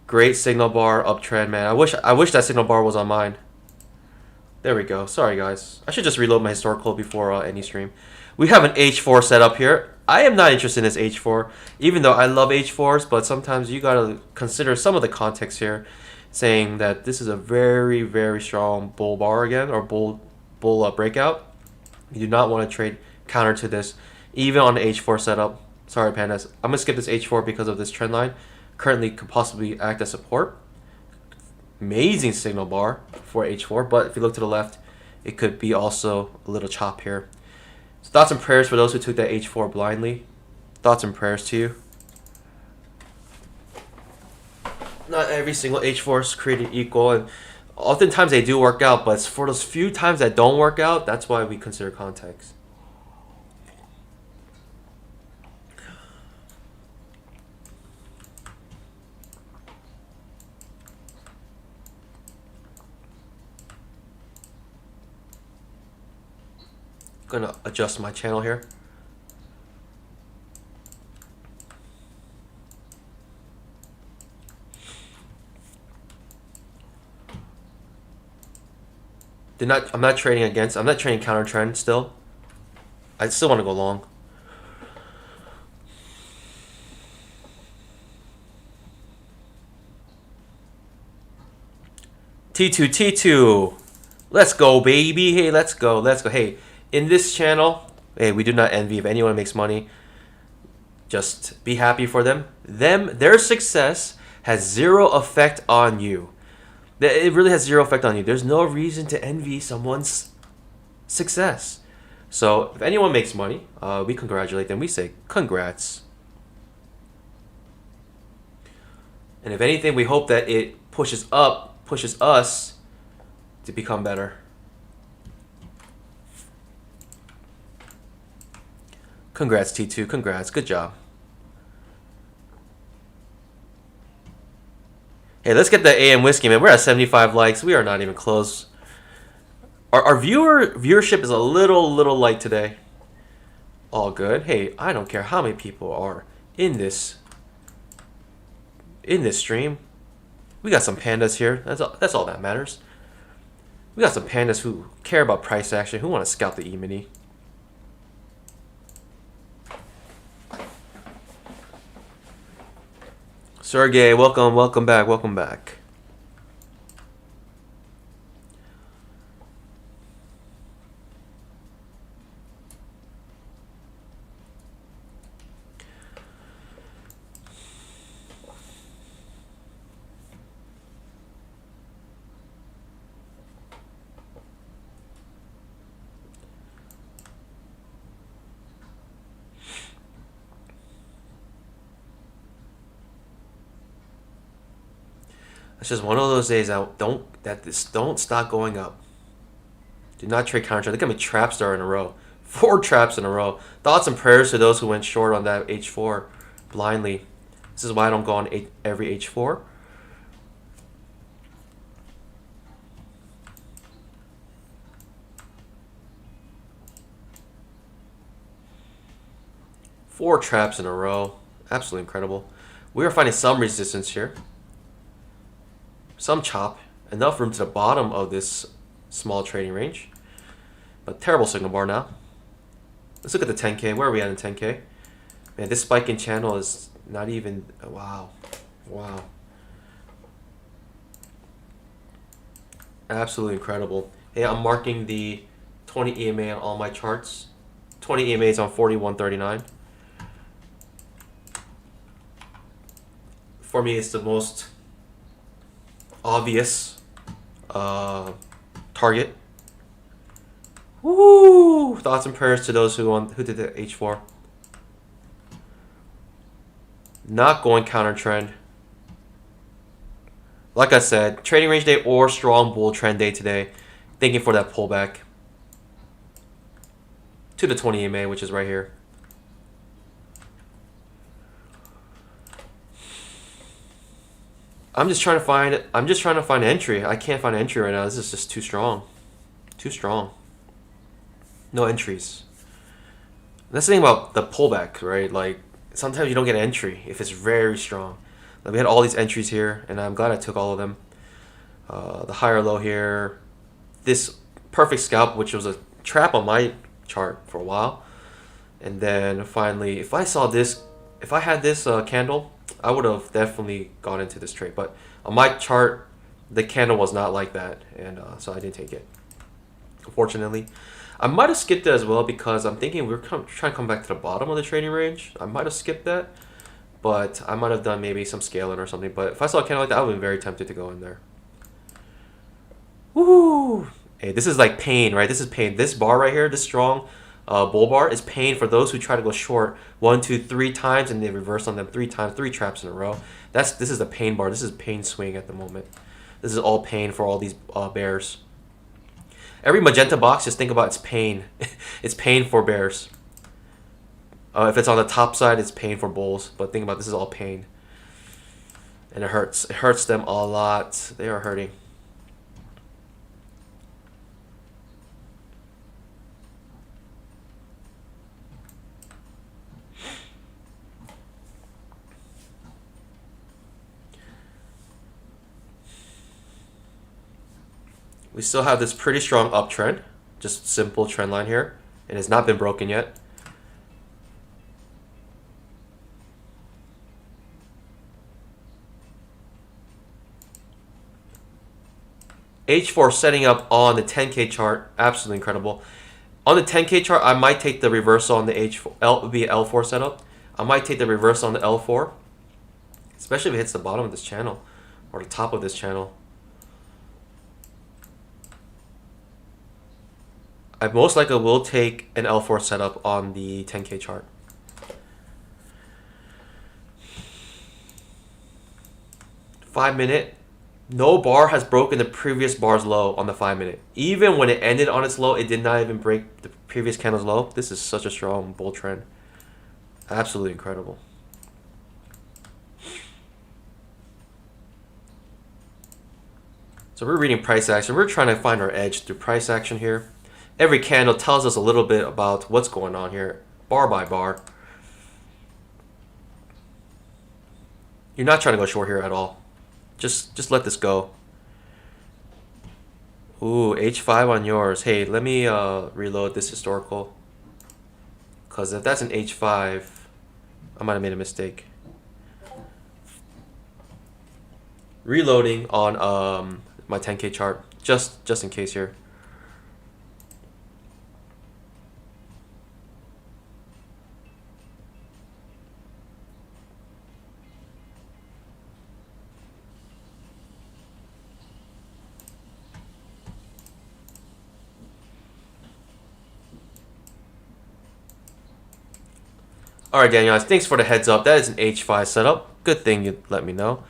great signal bar uptrend, man. I wish that signal bar was on mine. There we go. Sorry, guys. I should just reload my historical before any stream. We have an H4 set up here. I am not interested in this H4, even though I love H4s, but sometimes you gotta consider some of the context here, saying that this is a very, very strong bull bar again, or bull breakout. You do not want to trade counter to this, even on the H4 setup. Sorry, pandas. I'm gonna skip this H4 because of this trend line. Currently could possibly act as support. Amazing signal bar for H4, but if you look to the left, it could be also a little chop here. So thoughts and prayers for those who took that H4 blindly. Thoughts and prayers to you. Not every single H4 is created equal, and oftentimes they do work out, but for those few times that don't work out, that's why we consider context. Gonna adjust my channel here. I'm not trading against. I'm not trading counter trend still. I still want to go long. T2. Let's go, baby. Hey, let's go. Hey, in this channel, hey, we do not envy if anyone makes money. Just be happy for them. Their success has zero effect on you. It really has zero effect on you. There's no reason to envy someone's success. So if anyone makes money, we congratulate them. We say congrats. And if anything, we hope that it pushes us to become better. Congrats, T2. Congrats. Good job. Hey, let's get the AM whiskey, man. We're at 75 likes. We are not even close. Our viewership is a little light today. All good. Hey, I don't care how many people are in this stream. We got some pandas here. That's all that matters. We got some pandas who care about price action, who want to scalp the E-mini. Sergey, welcome back. It's just one of those days don't stop going up. Do not trade counter. Look at me, traps there in a row. 4 traps in a row. Thoughts and prayers to those who went short on that H4 blindly. This is why I don't go on every H4. Four traps in a row. Absolutely incredible. We are finding some resistance here. Some chop. Enough room to the bottom of this small trading range. But terrible signal bar now. Let's look at the 10K. Where are we at in 10K? Man, this spike in channel is not even... Wow. Absolutely incredible. Hey, I'm marking the 20 EMA on all my charts. 20 EMA is on 41.39. For me, it's the most obvious target. Woo! Thoughts and prayers to those who did the H4. Not going counter trend. Like I said, trading range day or strong bull trend day today. Thinking for that pullback to the 20 EMA, which is right here. I'm just trying to find entry. I can't find entry right now. This is just too strong. No entries. That's the thing about the pullback, right? Like sometimes you don't get entry if it's very strong. Like we had all these entries here, and I'm glad I took all of them. The higher low here, this perfect scalp, which was a trap on my chart for a while, and then finally, if I had this candle, I would have definitely gone into this trade. But on my chart, the candle was not like that, and so I didn't take it. Unfortunately, I might have skipped it as well because I'm thinking we're trying to come back to the bottom of the trading range. I might have skipped that, but I might have done maybe some scaling or something. But if I saw a candle like that, I would have been very tempted to go in there. Woo! Hey, this is like pain, right? This is pain. This bar right here, this strong bull bar is pain for those who try to go short 1, 2, 3 times and they reverse on them 3 times, 3 traps in a row. This is the pain bar. This is pain swing at the moment. This is all pain for all these bears. Every magenta box, just think about it's pain. It's pain for bears. If it's on the top side, it's pain for bulls. But think about this is all pain. And it hurts. It hurts them a lot. They are hurting. We still have this pretty strong uptrend, just simple trend line here. It has not been broken yet. H4 setting up on the 10K chart, absolutely incredible. On the 10K chart, I might take the reversal on the H4, would be L4 setup. I might take the reversal on the L4, especially if it hits the bottom of this channel or the top of this channel. I most likely will take an L4 setup on the 10K chart. Five-minute. No bar has broken the previous bar's low on the 5-minute. Even when it ended on its low, it did not even break the previous candle's low. This is such a strong bull trend. Absolutely incredible. So we're reading price action. We're trying to find our edge through price action here. Every candle tells us a little bit about what's going on here, bar by bar. You're not trying to go short here at all. Just let this go. Ooh, H5 on yours. Hey, let me reload this historical. Because if that's an H5, I might have made a mistake. Reloading on my 10K chart, just in case here. Alright, Daniel, thanks for the heads up. That is an H5 setup. Good thing you let me know.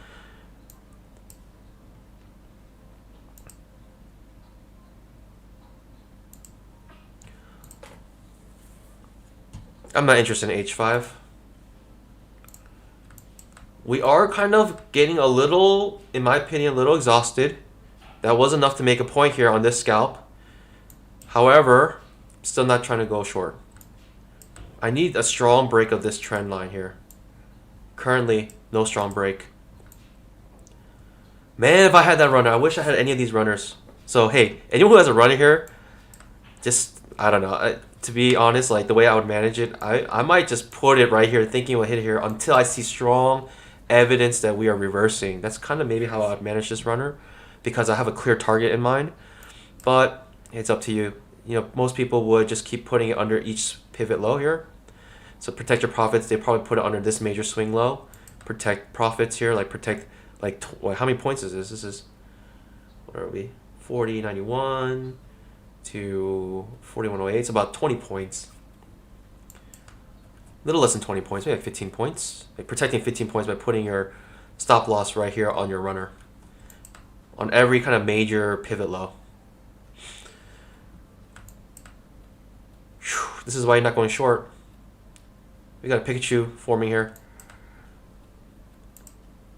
I'm not interested in H5. We are kind of getting a little, in my opinion, a little exhausted. That was enough to make a point here on this scalp. However, still not trying to go short. I need a strong break of this trend line here. Currently, no strong break. Man, if I had that runner, I wish I had any of these runners. So, hey, anyone who has a runner here, just, I don't know. To be honest, like the way I would manage it, I might just put it right here, thinking we'll hit it here until I see strong evidence that we are reversing. That's kind of maybe how I would manage this runner, because I have a clear target in mind. But it's up to you. You know, most people would just keep putting it under each pivot low here. So protect your profits. They probably put it under this major swing low. Protect profits here, like protect, like, wait, how many points is this? This is, what are we? 40.91 to 41.08. It's about 20 points. A little less than 20 points. We have 15 points. Like protecting 15 points by putting your stop loss right here on your runner. On every kind of major pivot low. Whew, this is why you're not going short. We got a Pikachu forming here.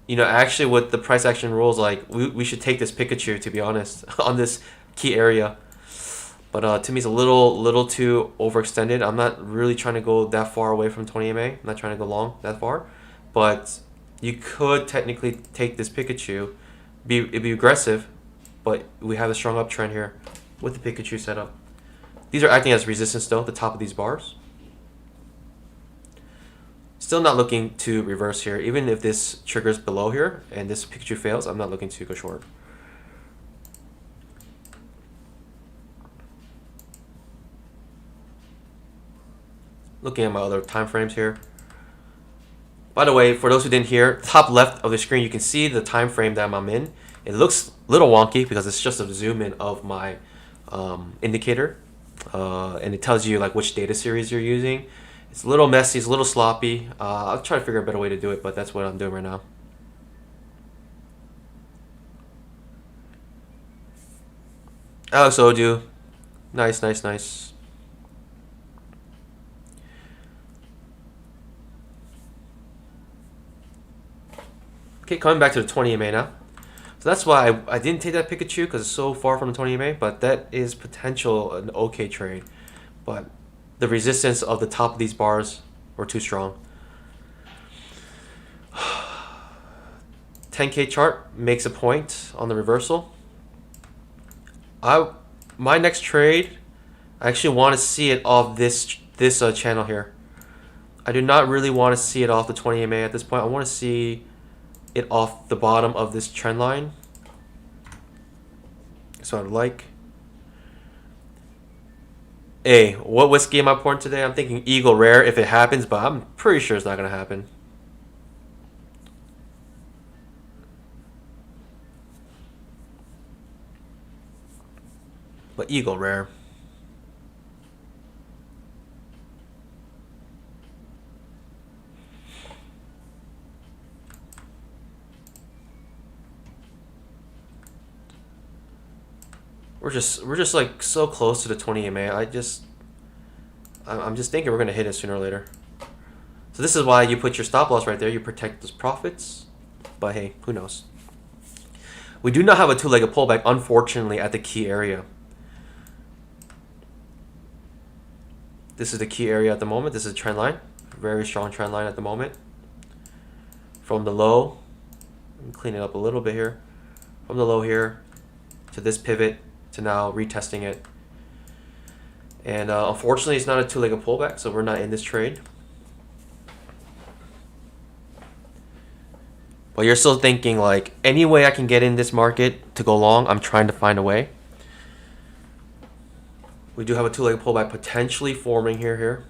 You know, actually with the price action rules, like we should take this Pikachu, to be honest, on this key area. But to me, it's a little too overextended. I'm not really trying to go that far away from 20 MA. I'm not trying to go long that far. But you could technically take this Pikachu. It'd be aggressive, but we have a strong uptrend here with the Pikachu setup. These are acting as resistance though, the top of these bars. Still not looking to reverse here. Even if this triggers below here and this Pikachu fails, I'm not looking to go short. Looking at my other time frames here. By the way, for those who didn't hear, top left of the screen, you can see the time frame that I'm in. It looks a little wonky because it's just a zoom in of my indicator. And it tells you like which data series you're using. It's a little messy, it's a little sloppy. I'll try to figure a better way to do it, but that's what I'm doing right now. Alex Odu. Nice, nice, nice. Okay, coming back to the 20 MA now. So that's why I didn't take that Pikachu, because it's so far from the 20 MA, but that is potential an okay trade. But the resistance of the top of these bars were too strong. 10K chart makes a point on the reversal. My next trade, I actually want to see it off this channel here. I do not really want to see it off the 20 MA at this point. I want to see it off the bottom of this trend line. So I'd like. Hey, what whiskey am I pouring today? I'm thinking Eagle Rare if it happens, but I'm pretty sure it's not gonna happen. But Eagle Rare. We're just like so close to the 20 MA. I'm just thinking we're gonna hit it sooner or later. So this is why you put your stop loss right there. You protect those profits. But hey, who knows? We do not have a two-legged pullback, unfortunately, at the key area. This is the key area at the moment. This is a trend line. Very strong trend line at the moment. From the low, let me clean it up a little bit here. From the low here to this pivot to now retesting it. And unfortunately, it's not a two-legged pullback, so we're not in this trade. But you're still thinking like, any way I can get in this market to go long, I'm trying to find a way. We do have a two-legged pullback potentially forming here.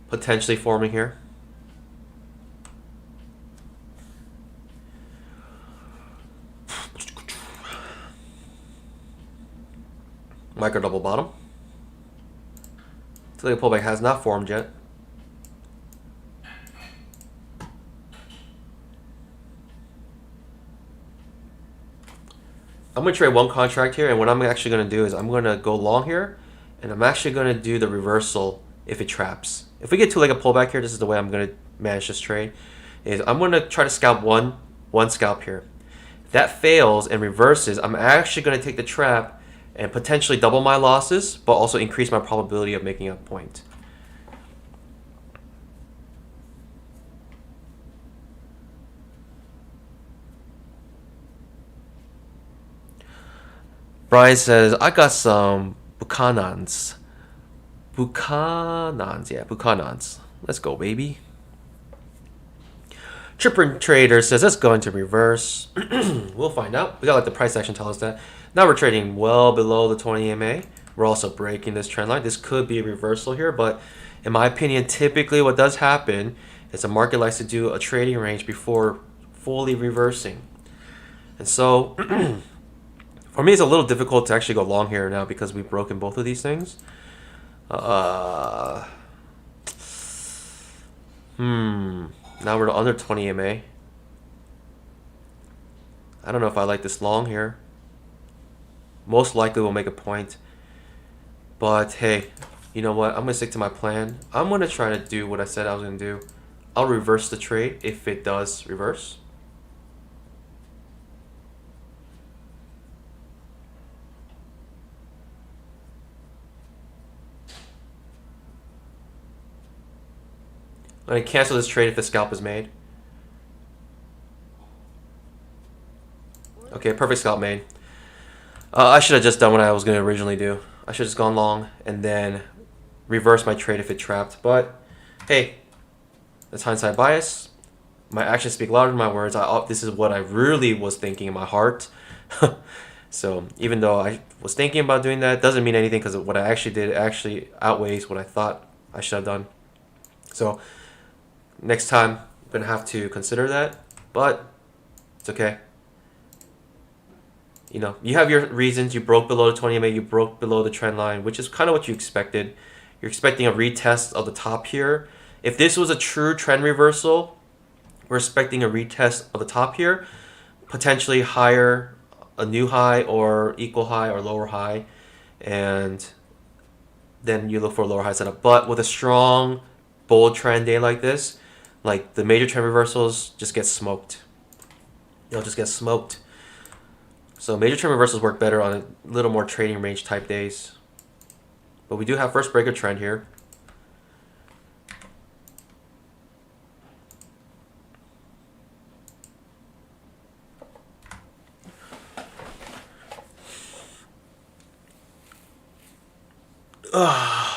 Potentially forming here. Micro double bottom. Two-legged pullback has not formed yet. I'm going to trade one contract here, and what I'm actually going to do is I'm going to go long here, and I'm actually going to do the reversal if it traps. If we get two-legged pullback here, this is the way I'm going to manage this trade. Is I'm going to try to scalp one scalp here. If that fails and reverses, I'm actually going to take the trap and potentially double my losses, but also increase my probability of making a point. Brian says, I got some Buchanans. Buchanans. Let's go, baby. Tripper Trader says, let's go into reverse. We'll find out. We got to let the price action tell us that. Now we're trading well below the 20 MA. We're also breaking this trend line. This could be a reversal here, but in my opinion, typically what does happen is the market likes to do a trading range before fully reversing. And so, for me, it's a little difficult to actually go long here now because we've broken both of these things. Now we're under 20 MA. I don't know if I like this long here. Most likely we'll make a point. But hey, you know what? I'm going to stick to my plan. I'm going to try to do what I said I was going to do. I'll reverse the trade if it does reverse. I'm going to cancel this trade if the scalp is made. Okay, perfect scalp made. I should have just done what I was going to originally do. I should have just gone long and then reverse my trade if it trapped. But hey, that's hindsight bias. My actions speak louder than my words. This is what I really was thinking in my heart. So even though I was thinking about doing that, doesn't mean anything because what I actually did actually outweighs what I thought I should have done. So next time, I'm going to have to consider that. But it's okay. You know, you have your reasons. You broke below the 20 MA. You broke below the trend line, which is kind of what you expected. You're expecting a retest of the top here. If this was a true trend reversal, we're expecting a retest of the top here, potentially higher, a new high or equal high or lower high, and then you look for a lower high setup. But with a strong, bold trend day like this, like the major trend reversals just get smoked. They'll just get smoked. So major trend reversals work better on a little more trading range type days. But we do have first breaker trend here. Oh.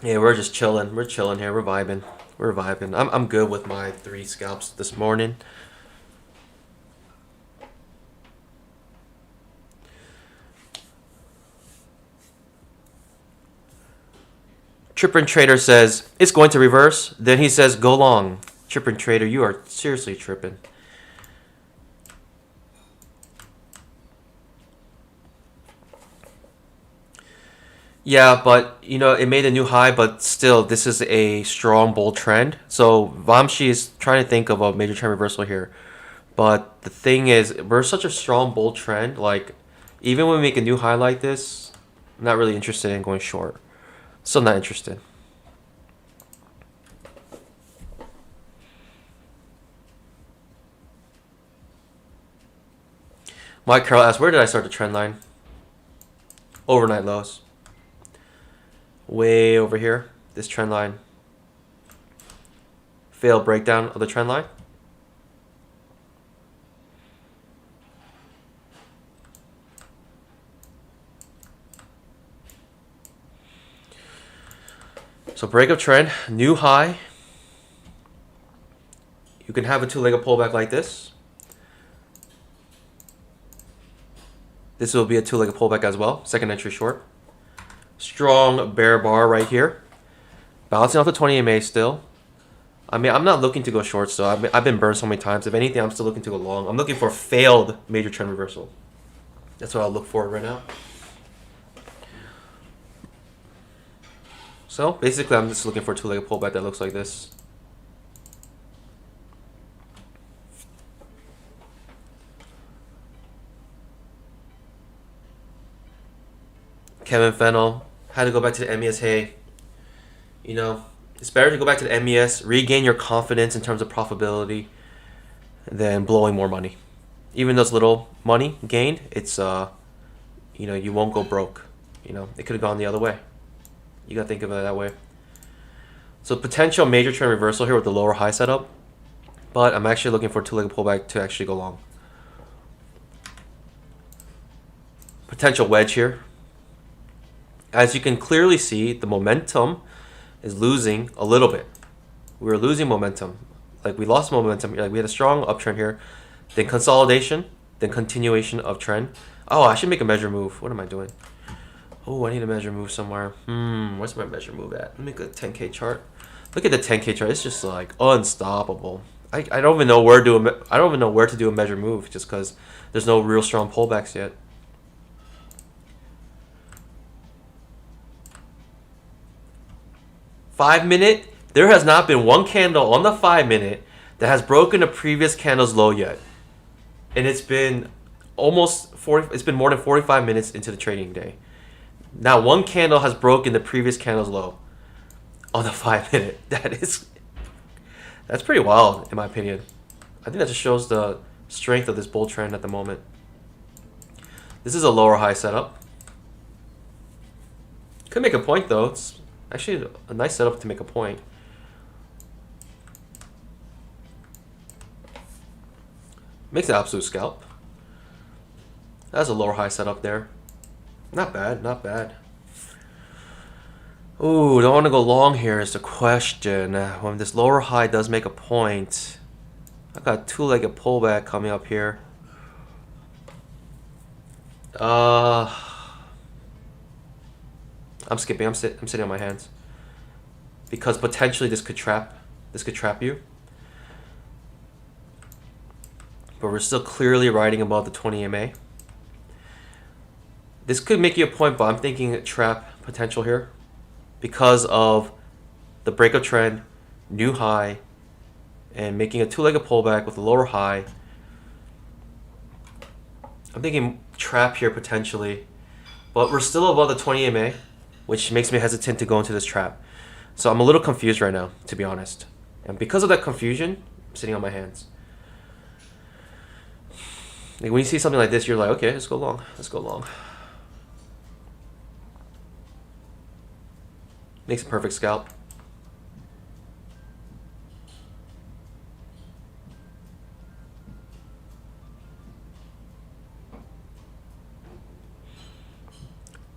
Yeah, we're just chilling. We're chilling here. We're vibing. We're vibing. I'm good with my 3 scalps this morning. Trippin' Trader says it's going to reverse. Then he says go long. Trippin' Trader, you are seriously tripping. Yeah, but you know it made a new high, but still this is a strong bull trend. So Vamshi is trying to think of a major trend reversal here. But the thing is, we're such a strong bull trend. Like even when we make a new high like this, I'm not really interested in going short. Still not interested. Mike Carroll asks, where did I start the trend line? Overnight lows. Way over here. This trend line. Failed breakdown of the trend line. So break of trend, new high. You can have a 2-legged pullback like this. This will be a 2-legged pullback as well. Second entry short. Strong bear bar right here. Bouncing off the 20 EMA still. I mean, I'm not looking to go short still. I've been burned so many times. If anything, I'm still looking to go long. I'm looking for a failed major trend reversal. That's what I'll look for right now. So basically, I'm just looking for a 2-legged pullback that looks like this. Kevin Fennell had to go back to the MES. Hey, you know, it's better to go back to the MES, regain your confidence in terms of profitability, than blowing more money. Even those little money gained, it's you know, you won't go broke. You know, it could have gone the other way. You gotta think of it that way. So potential major trend reversal here with the lower high setup, but I'm actually looking for a 2-legged pullback to actually go long. Potential wedge here. As you can clearly see, the momentum is losing a little bit. We were losing momentum. Like we lost momentum. Like we had a strong uptrend here, then consolidation, then continuation of trend. Oh, I should make a measure move. What am I doing? Oh, I need a measure move somewhere. Where's my measure move at? Let me make a 10K chart. Look at the 10K chart. It's just like unstoppable. I don't even know where to do a measure move just because there's no real strong pullbacks yet. Five-minute, there has not been one candle on the 5-minute that has broken the previous candle's low yet. And it's been it's been more than 45 minutes into the trading day. Now one candle has broken the previous candle's low on the 5-minute. That's pretty wild in my opinion. I think that just shows the strength of this bull trend at the moment. This is a lower high setup. Could make a point though. It's actually a nice setup to make a point. Makes an absolute scalp. That's a lower high setup there. Not bad, not bad. Ooh, don't want to go long here is the question. When this lower high does make a point, I got a 2-legged pullback coming up here. I'm skipping. I'm sitting on my hands because potentially this could trap you. But we're still clearly riding above the 20 EMA. This could make you a point, but I'm thinking trap potential here because of the breakup trend, new high, and making a two-legged pullback with a lower high. I'm thinking trap here potentially, but we're still above the 20 EMA, which makes me hesitant to go into this trap. So I'm a little confused right now, to be honest. And because of that confusion, I'm sitting on my hands. Like when you see something like this, you're like, okay, let's go long. Let's go long. Makes a perfect scalp.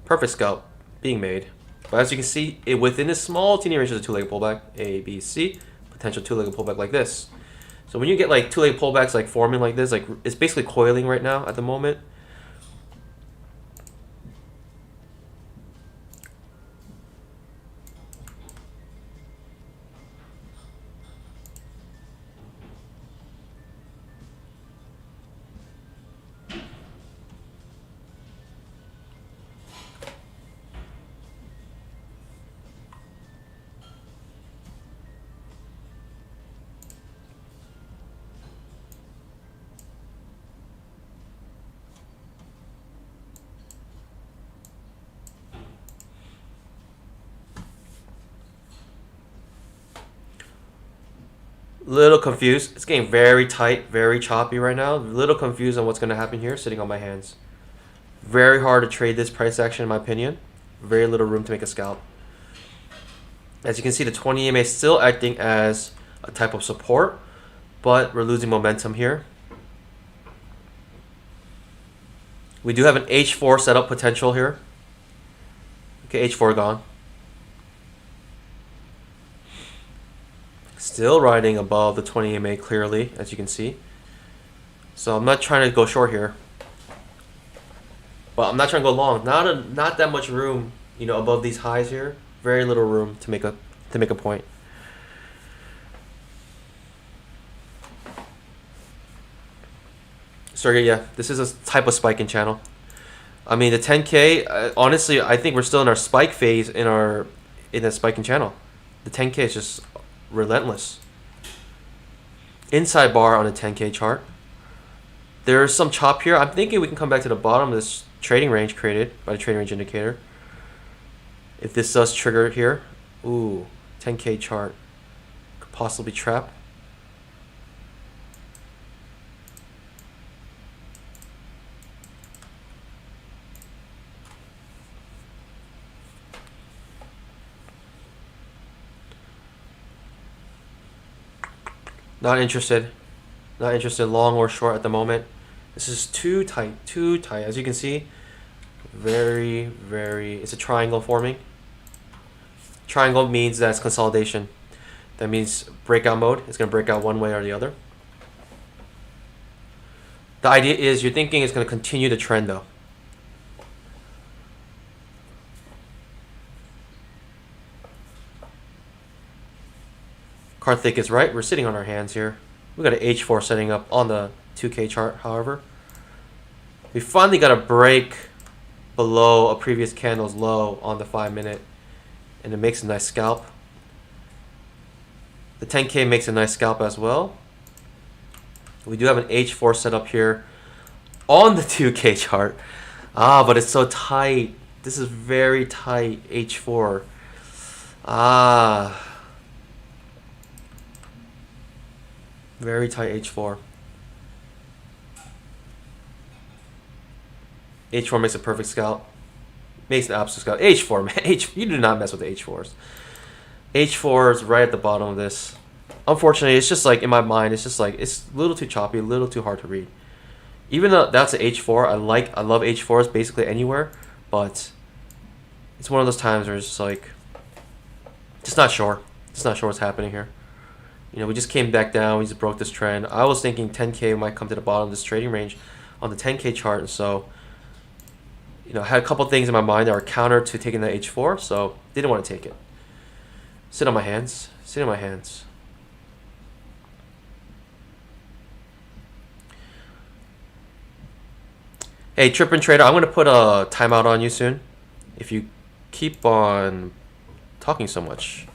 Perfect scalp being made. But as you can see, within this small teeny range of the two-legged pullback, A, B, C, potential two-legged pullback like this. So when you get like two-legged pullbacks like forming like this, like it's basically coiling right now at the moment. Little confused. It's getting very tight, very choppy right now. Little confused on what's going to happen here, sitting on my hands. Very hard to trade this price action in my opinion. Very little room to make a scalp. As you can see, the 20 EMA is still acting as a type of support, but we're losing momentum here. We do have an H4 setup potential here. Okay, H4 gone. Still riding above the 20 EMA clearly, as you can see. So I'm not trying to go short here, but I'm not trying to go long. Not that much room, you know, above these highs here. Very little room to make a point. So yeah, this is a type of spiking channel. I mean, the 10K. Honestly, I think we're still in our spike phase in the spiking channel. The 10K is just relentless. Inside bar on a 10K chart. There's some chop here. I'm thinking we can come back to the bottom of this trading range created by the trading range indicator. If this does trigger here, ooh, 10K chart could possibly trap. Not interested. Not interested long or short at the moment. This is too tight, too tight. As you can see, very, it's a triangle forming. Triangle means that's consolidation. That means breakout mode. It's going to break out one way or the other. The idea is you're thinking it's going to continue the trend though. Karthik is right. We're sitting on our hands here. We got an H4 setting up on the 2K chart, however. We finally got a break below a previous candle's low on the 5-minute, and it makes a nice scalp. The 10K makes a nice scalp as well. We do have an H4 set up here on the 2K chart. But it's so tight. This is very tight, H4. Very tight H4. H4 makes a perfect scalp. Makes an absolute scalp. H4, man. You do not mess with the H4s. H4 is right at the bottom of this. Unfortunately, it's just like in my mind, it's just like it's a little too choppy, a little too hard to read. Even though that's an H4, I love H4s basically anywhere, but it's one of those times where it's just like just not sure. Just not sure what's happening here. You know, we just came back down. We just broke this trend. I was thinking 10K might come to the bottom of this trading range on the 10K chart. And so, you know, I had a couple things in my mind that were counter to taking the H4. So, didn't want to take it. Sit on my hands. Sit on my hands. Hey, Trippin' Trader, I'm going to put a timeout on you soon if you keep on talking so much.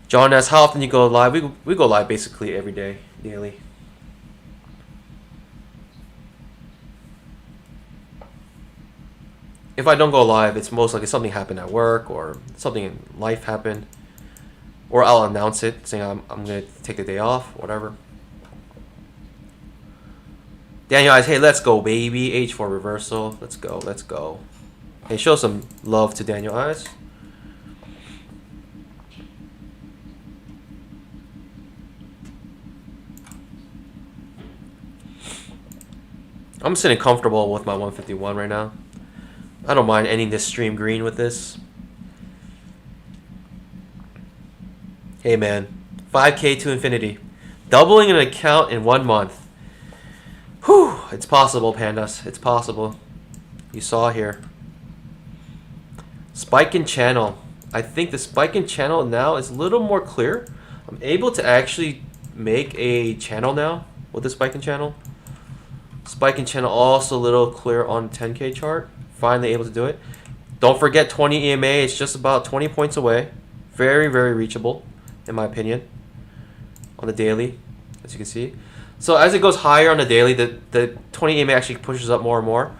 John asks, how often you go live? We go live basically every day, daily. If I don't go live, it's most likely something happened at work or something in life happened. Or I'll announce it, saying I'm going to take the day off, whatever. Daniel eyes, hey, let's go, baby. H4 reversal. Let's go, let's go. Hey, show some love to Daniel eyes. I'm sitting comfortable with my 151 right now. I don't mind ending this stream green with this. Hey, man. 5K to infinity. Doubling an account in 1 month. Whew. It's possible, pandas. It's possible. You saw here. Spike in channel. I think the spike in channel now is a little more clear. I'm able to actually make a channel now with the spike in channel. Spike in channel also a little clear on 10K chart. Finally able to do it. Don't forget 20 EMA. It's just about 20 points away. Very, very reachable, in my opinion, on the daily, as you can see. So as it goes higher on the daily, the 20 EMA actually pushes up more and more.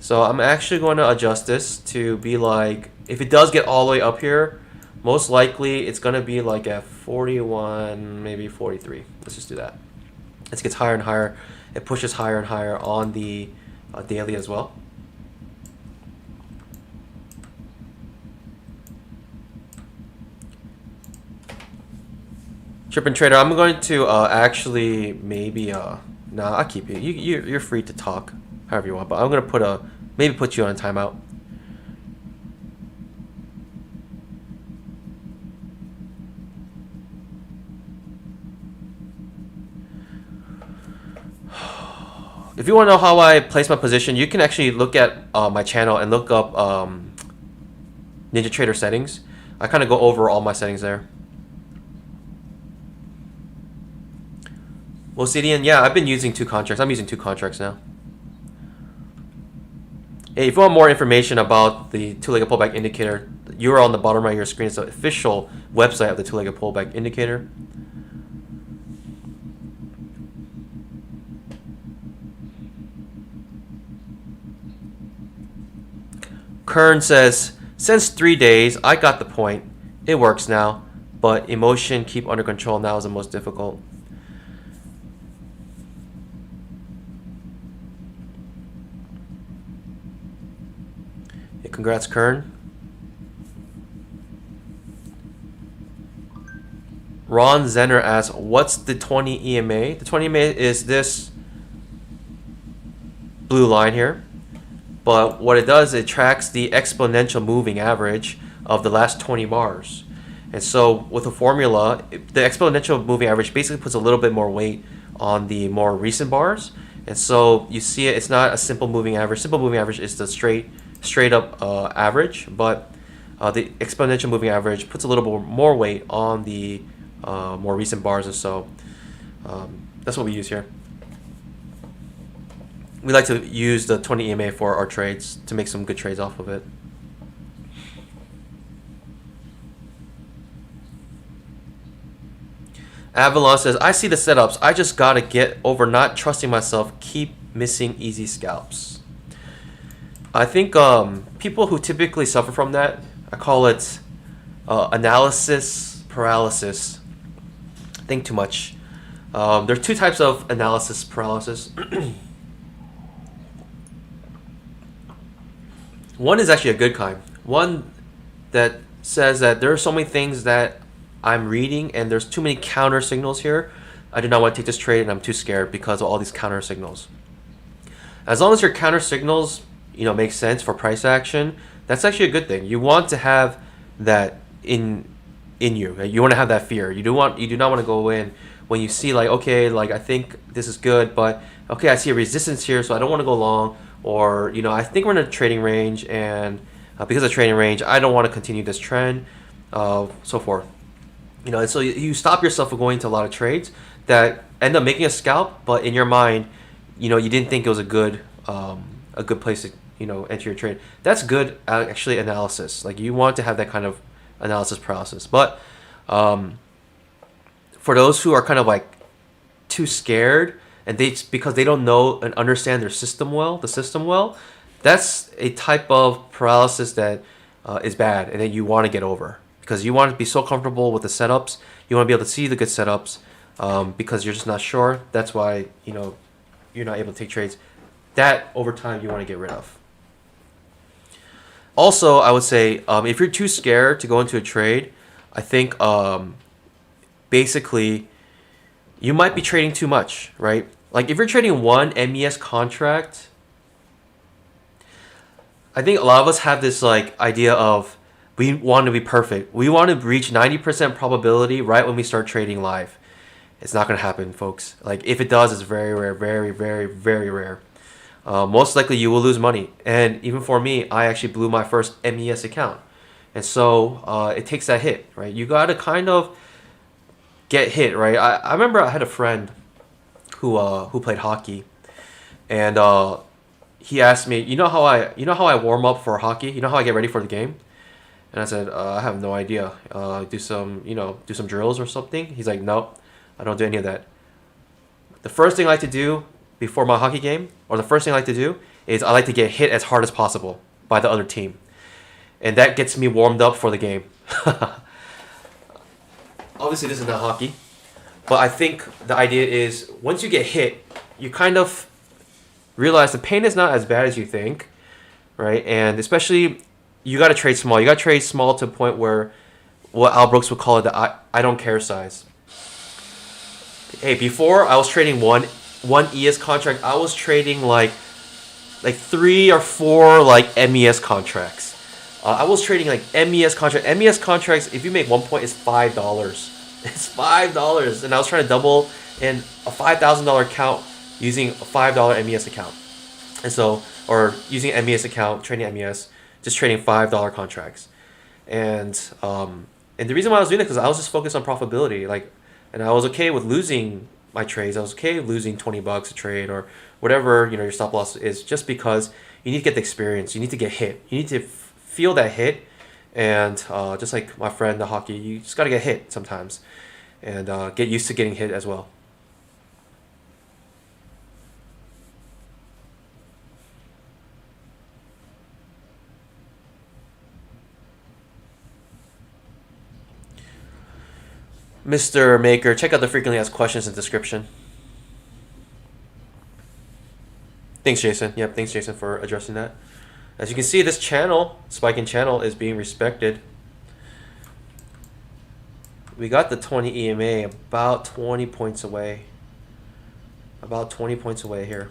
So I'm actually going to adjust this to be like, if it does get all the way up here, most likely it's going to be like at 41, maybe 43. Let's just do that. As it gets higher and higher, it pushes higher and higher on the daily as well. Trippin' Trader, I'm going to actually maybe nah, I'll keep you. You're free to talk however you want, but I'm gonna put you on a timeout. If you want to know how I place my position, you can actually look at my channel and look up Ninja Trader settings. I kind of go over all my settings there. Well, CDN, yeah, I've been using 2 contracts. I'm using 2 contracts now. Hey, if you want more information about the two-legged pullback indicator, the URL on the bottom right of your screen is the official website of the two-legged pullback indicator. Kern says, since 3 days, I got the point. It works now, but emotion keep under control now is the most difficult. Hey, congrats, Kern. Ron Zenner asks, what's the 20 EMA? The 20 EMA is this blue line here. But what it does, it tracks the exponential moving average of the last 20 bars. And so with a formula, the exponential moving average basically puts a little bit more weight on the more recent bars. And so you see it's not a simple moving average. Simple moving average is the straight up average, but the exponential moving average puts a little bit more weight on the more recent bars. And so that's what we use here. We like to use the 20 EMA for our trades to make some good trades off of it. Avalon says, I see the setups. I just got to get over not trusting myself. Keep missing easy scalps. I think people who typically suffer from that, I call it analysis paralysis. Think too much. There are 2 types of analysis paralysis. One is actually a good kind. One that says that there are so many things that I'm reading and there's too many counter signals here. I do not want to take this trade and I'm too scared because of all these counter signals. As long as your counter signals, make sense for price action, that's actually a good thing. You want to have that in you. You want to have that fear. You do not want to go in when you see like, okay, like I think this is good, but okay, I see a resistance here, so I don't want to go long. Or, I think we're in a trading range, and because of trading range, I don't want to continue this trend, so forth. And so you stop yourself from going to a lot of trades that end up making a scalp, but in your mind, you didn't think it was a good place to, enter your trade. That's good, actually, analysis. Like, you want to have that kind of analysis paralysis. But For those who are kind of like too scared and because they don't know and understand their system well, that's a type of paralysis that is bad and that you want to get over because you want to be so comfortable with the setups. You want to be able to see the good setups because you're just not sure. That's why you're not able to take trades. That over time you want to get rid of. Also, I would say if you're too scared to go into a trade, I think basically you might be trading too much, right? Like if you're trading one MES contract, I think a lot of us have this like idea of we want to be perfect. We want to reach 90% probability right when we start trading live. It's not going to happen, folks. Like if it does, it's very rare, very, very, very rare. Most likely you will lose money. And even for me, I actually blew my first MES account. And so it takes that hit, right? You got to kind of get hit, right? I remember I had a friend who played hockey, and he asked me, you know how I warm up for hockey? You know how I get ready for the game? And I said, I have no idea. Do some drills or something? He's like, nope, I don't do any of that. The first thing I like to do before my hockey game, or the first thing I like to do, is I like to get hit as hard as possible by the other team. And that gets me warmed up for the game. Obviously, this is not hockey. But I think the idea is once you get hit, you kind of realize the pain is not as bad as you think, right? And especially, you got to trade small. You got to trade small to a point where what Al Brooks would call it the I don't care size. Hey, before I was trading one ES contract, I was trading like 3 or 4 like MES contracts. I was trading like MES contract. MES contracts, if you make 1 point, is $5. It's $5, and I was trying to double in a $5,000 account using a $5 MES account, and so using an MES account, trading MES, just trading $5 contracts, and the reason why I was doing it because I was just focused on profitability, and I was okay with losing my trades. I was okay with losing $20 a trade or whatever your stop loss is, just because you need to get the experience. You need to get hit. You need to feel that hit. And just like my friend, the hockey, you just got to get hit sometimes and get used to getting hit as well. Mr. Maker, check out the frequently asked questions in the description. Thanks, Jason. Yep, thanks, Jason, for addressing that. As you can see, this channel, Spiking channel, is being respected. We got the 20 EMA about 20 points away. About 20 points away here.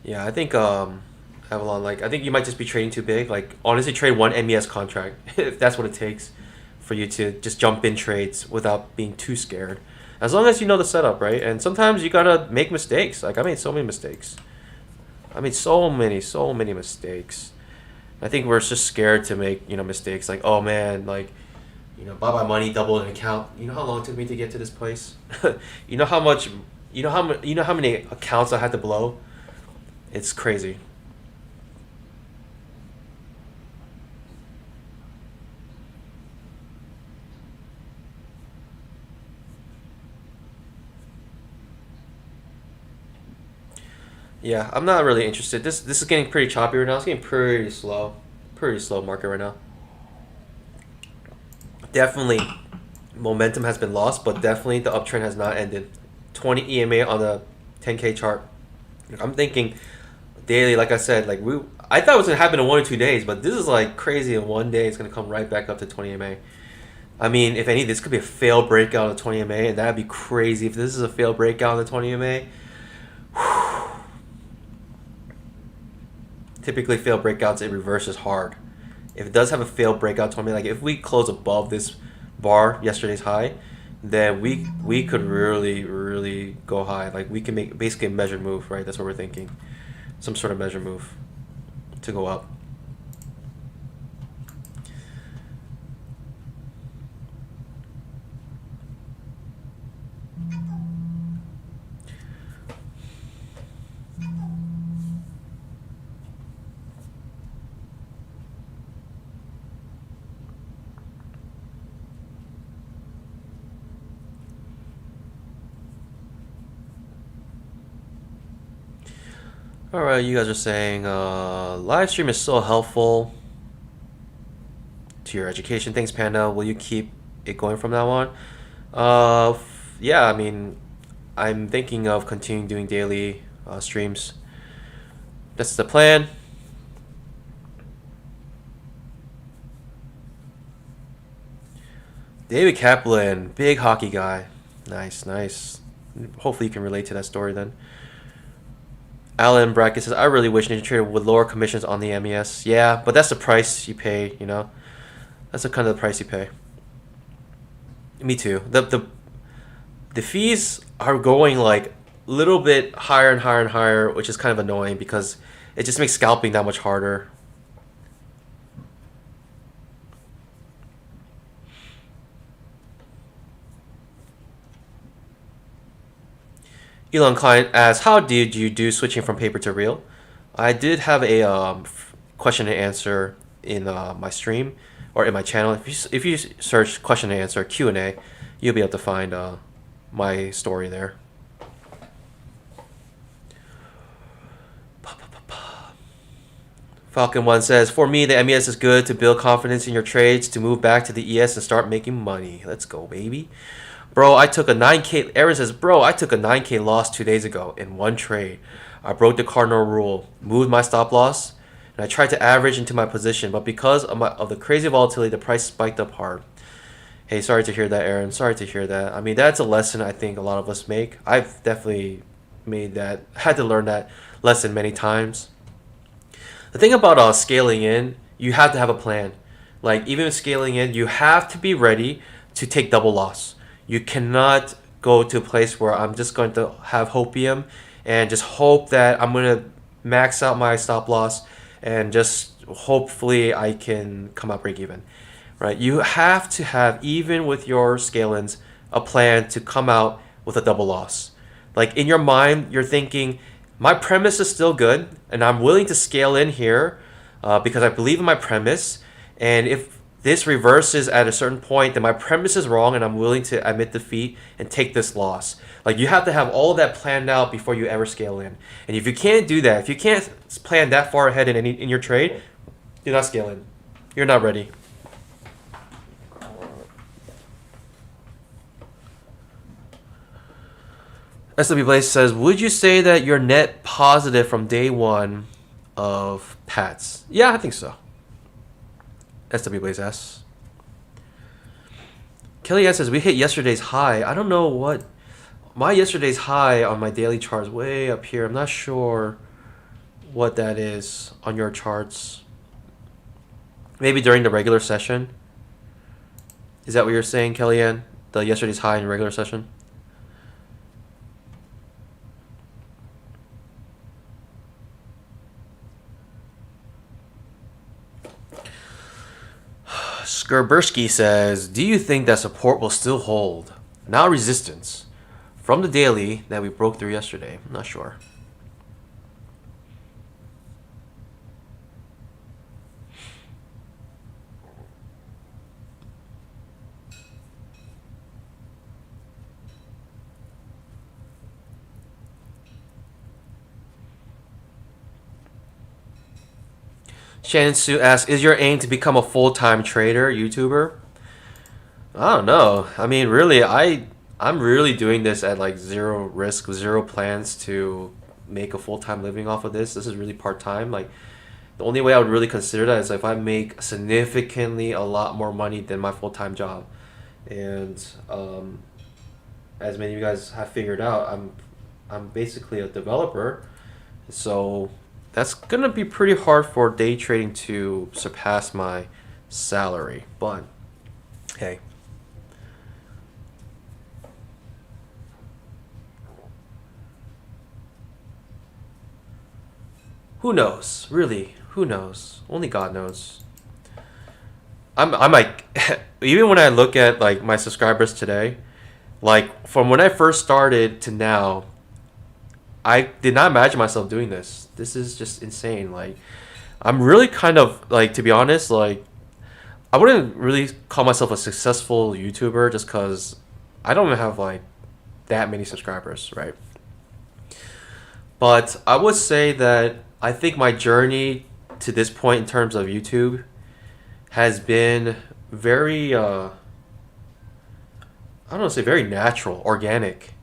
Yeah, I think Avalon, I think you might just be trading too big. Honestly, trade one MES contract if that's what it takes for you to just jump in trades without being too scared. As long as you know the setup, right? And sometimes you gotta make mistakes. I made so many mistakes. I made so many mistakes. I think we're just scared to make mistakes. Oh man, buy my money, double an account. You know how long it took me to get to this place? You know how much? You know how many accounts I had to blow? It's crazy. Yeah, I'm not really interested. This is getting pretty choppy right now. It's getting pretty slow. Pretty slow market right now. Definitely momentum has been lost, but definitely the uptrend has not ended. 20 EMA on the 10K chart. I'm thinking daily, like I said, I thought it was gonna happen in 1 or 2 days, but this is crazy. In 1 day, it's gonna come right back up to 20 EMA. I mean, if any, this could be a failed breakout of 20 EMA, and that'd be crazy if this is a failed breakout of the 20 EMA. Typically, failed breakouts, it reverses hard. If it does have a failed breakout 20 EMA, if we close above this bar, yesterday's high, then we could really go high. We can make basically a measured move, right? That's what we're thinking. Some sort of measured move to go up. All right, you guys are saying live stream is so helpful to your education. Thanks, Panda. Will you keep it going from now on? Yeah, I mean, I'm thinking of continuing doing daily streams. That's the plan. David Kaplan, big hockey guy. Nice, nice. Hopefully you can relate to that story then. Alan Brackett says, I really wish Ninja Trader would lower commissions on the MES. Yeah, but that's the price you pay, you know? That's the kind of the price you pay. Me too. The fees are going like a little bit higher and higher and higher, which is kind of annoying because it just makes scalping that much harder. Elon Klein asks, how did you do switching from paper to real? I did have a question and answer in my stream or in my channel. If you search question and answer Q&A, you'll be able to find my story there. Falcon 1 says, for me, the MES is good to build confidence in your trades, to move back to the ES and start making money. Let's go, baby. Bro, I took a 9K. Aaron says, bro, I took a 9K loss 2 days ago in one trade. I broke the cardinal rule, moved my stop loss, and I tried to average into my position, but because of the crazy volatility, the price spiked up hard. Hey, sorry to hear that, Aaron. Sorry to hear that. I mean, that's a lesson I think a lot of us make. I've definitely had to learn that lesson many times. The thing about scaling in, you have to have a plan. Like, even with scaling in, you have to be ready to take double loss. You cannot go to a place where I'm just going to have hopium and just hope that I'm going to max out my stop loss and just hopefully I can come out break even, right? You have to have, even with your scale-ins, a plan to come out with a double loss. Like, in your mind, you're thinking, my premise is still good and I'm willing to scale in here because I believe in my premise, and if this reverses at a certain point, then my premise is wrong and I'm willing to admit defeat and take this loss. Like, you have to have all of that planned out before you ever scale in. And if you can't do that, if you can't plan that far ahead in your trade, you're not scaling. You're not ready. SW Blaze says, would you say that you're net positive from day one of PATS? Yeah, I think so. SW Blaze S. Kelly S says, we hit yesterday's high. I don't know what. My yesterday's high on my daily chart is way up here. I'm not sure what that is on your charts. Maybe during the regular session. Is that what you're saying, Kellyanne? The yesterday's high in regular session? Skurbersky says, do you think that support will still hold? Now resistance from the daily that we broke through yesterday. I'm not sure. Shannon Sue asks, is your aim to become a full-time trader, YouTuber? I don't know. I mean, really, I'm really doing this at like zero risk, zero plans to make a full-time living off of this. This is really part-time. Like, the only way I would really consider that is if I make significantly a lot more money than my full-time job. And as many of you guys have figured out, I'm basically a developer. So that's gonna be pretty hard for day trading to surpass my salary, but hey. Who knows? Really, who knows? Only God knows. I'm like, even when I look at like my subscribers today, like from when I first started to now, I did not imagine myself doing this. This is just insane. Like, I'm really kind of like, to be honest, like, I wouldn't really call myself a successful YouTuber just because I don't have like that many subscribers, right? But I would say that I think my journey to this point in terms of YouTube has been very I don't know, say very natural, organic.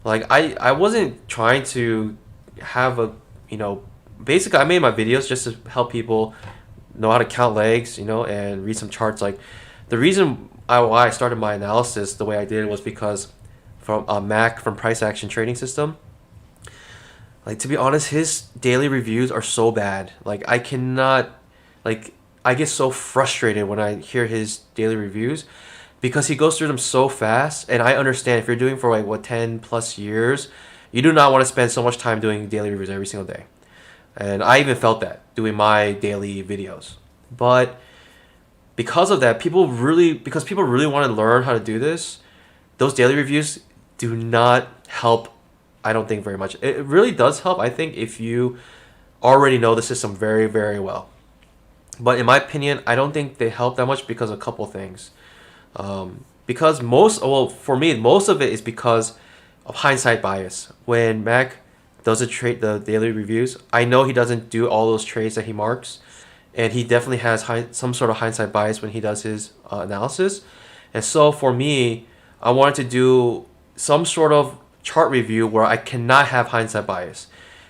Like I wasn't trying to have a, you know, basically I made my videos just to help people know how to count legs, you know, and read some charts. Like the reason why I started my analysis the way I did was because from Mac from Price Action Trading System. Like to be honest, his daily reviews are so bad. Like I cannot, like I get so frustrated when I hear his daily reviews because he goes through them so fast. And I understand if you're doing for like what 10 plus years, you do not want to spend so much time doing daily reviews every single day. And I even felt that doing my daily videos. But because of that, because people really want to learn how to do this, those daily reviews do not help, I don't think, very much. It really does help, I think, if you already know the system very, very well. But in my opinion, I don't think they help that much because of a couple things. Because for me, most of it is because of hindsight bias. When Mac does the daily reviews, I know he doesn't do all those trades that he marks, and he definitely has some sort of hindsight bias when he does his analysis. And so for me, I wanted to do some sort of chart review where I cannot have hindsight bias.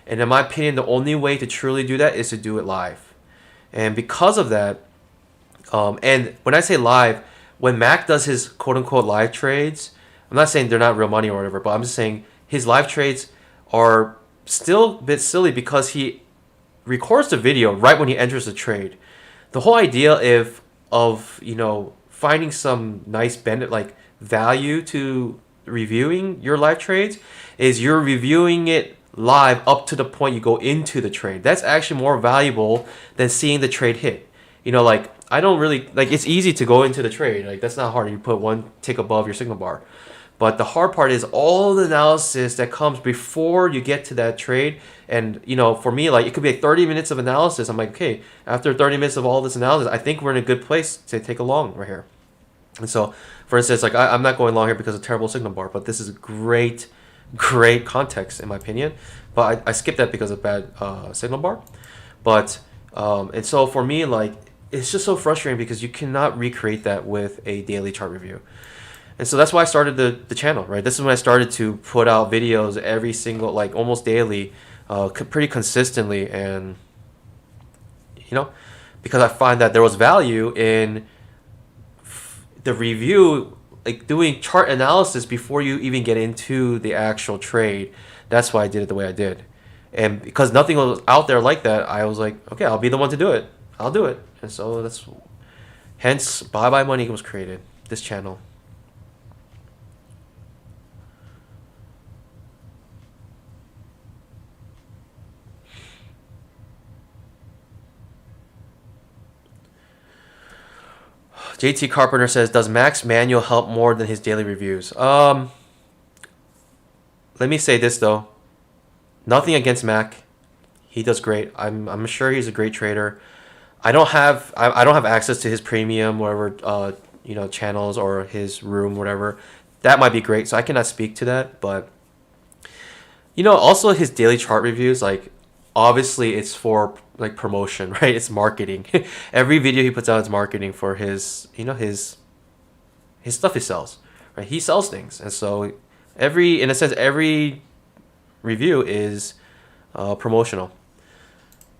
And in my opinion, the only way to truly do that is to do it live. And because of that, and when I say live, when Mac does his quote unquote live trades, I'm not saying they're not real money or whatever, but I'm just saying his live trades are still a bit silly because he records the video right when he enters the trade. The whole idea of you know, finding some nice like value to reviewing your live trades is you're reviewing it live up to the point you go into the trade. That's actually more valuable than seeing the trade hit. You know, like I don't really like, it's easy to go into the trade. Like that's not hard. You put one tick above your signal bar. But the hard part is all the analysis that comes before you get to that trade. And, you know, for me, like it could be like 30 minutes of analysis. I'm like, okay, after 30 minutes of all this analysis, I think we're in a good place to take a long right here. And so, for instance, like I'm not going long here because of terrible signal bar, but this is great context in my opinion. But I skipped that because of bad signal bar. But, and so for me, like, it's just so frustrating because you cannot recreate that with a daily chart review. And so that's why I started the channel, right? This is when I started to put out videos every single, like almost daily, pretty consistently. And, you know, because I find that there was value in the review, like doing chart analysis before you even get into the actual trade. That's why I did it the way I did. And because nothing was out there like that, I was like, okay, I'll be the one to do it. I'll do it. And so hence Bye Bye Money was created, this channel. JT Carpenter says, does Mac's manual help more than his daily reviews? Let me say this though. Nothing against Mac. He does great. I'm sure he's a great trader. I don't have access to his premium whatever you know, channels or his room, whatever. That might be great. So I cannot speak to that, but you know, also his daily chart reviews, like obviously it's for like promotion, right? It's marketing. Every video he puts out is marketing for his, you know, his stuff he sells, right? He sells things. And so in a sense, every review is promotional.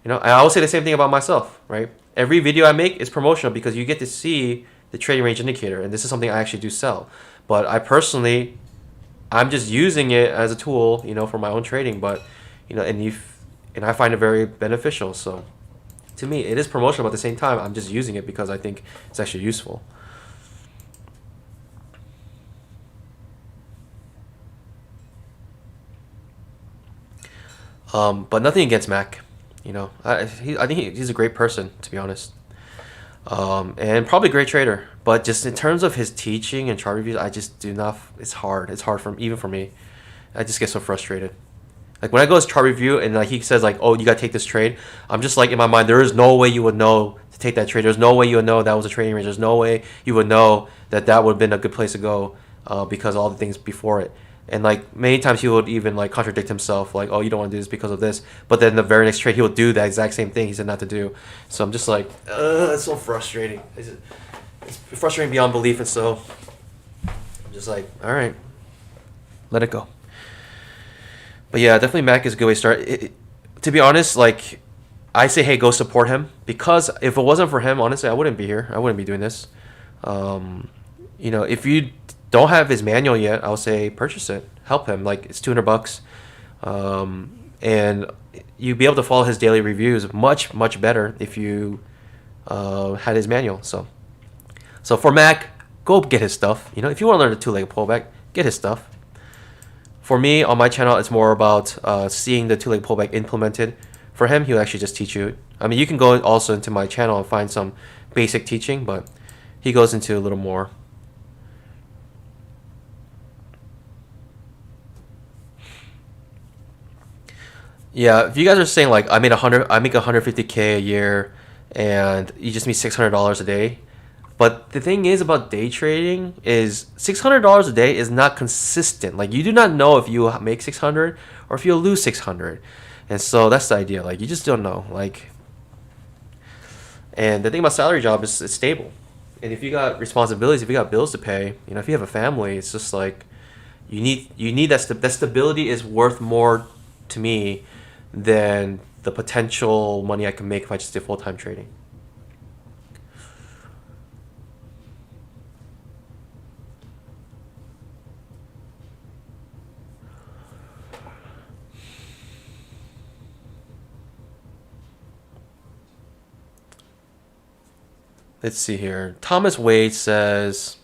You know, I will say the same thing about myself, right? Every video I make is promotional because you get to see the trading range indicator. And this is something I actually do sell. But I'm just using it as a tool, you know, for my own trading. But, you know, and I find it very beneficial. So to me, it is promotional, but at the same time, I'm just using it because I think it's actually useful. But nothing against Mac. You know, I think he's a great person, to be honest. And probably a great trader. But just in terms of his teaching and chart reviews, I just do not. It's hard. It's hard even for me. I just get so frustrated. Like when I go to his chart review and like he says like, oh, you gotta take this trade, I'm just like in my mind, there is no way you would know to take that trade. There's no way you would know that was a trading range. There's no way you would know that would have been a good place to go because all the things before it. And like many times he would even like contradict himself, like, oh, you don't want to do this because of this. But then the very next trade he would do the exact same thing he said not to do. So I'm just like, it's so frustrating. It's frustrating beyond belief. And so I'm just like, all right, let it go. But yeah, definitely Mac is a good way to start. To be honest, like I say, hey, go support him, because if it wasn't for him, honestly, I wouldn't be here. I wouldn't be doing this. You know, if you don't have his manual yet, I would say purchase it. Help him. Like, it's $200, and you'd be able to follow his daily reviews much better if you had his manual. So for Mac, go get his stuff. You know, if you want to learn the two-legged pullback, get his stuff. For me, on my channel, it's more about seeing the two-legged pullback implemented. For him, he'll actually just teach you. I mean, you can go also into my channel and find some basic teaching, but he goes into a little more. Yeah, if you guys are saying like I make 150K a year, and you just make $600 a day, but the thing is about day trading is $600 a day is not consistent. Like, you do not know if you make 600 or if you'll lose 600, and so that's the idea. Like, you just don't know. Like, and the thing about salary job is it's stable, and if you got responsibilities, if you got bills to pay, you know, if you have a family, it's just like you need that stability is worth more to me than the potential money I can make if I just did full-time trading. Let's see here. Thomas Wade says,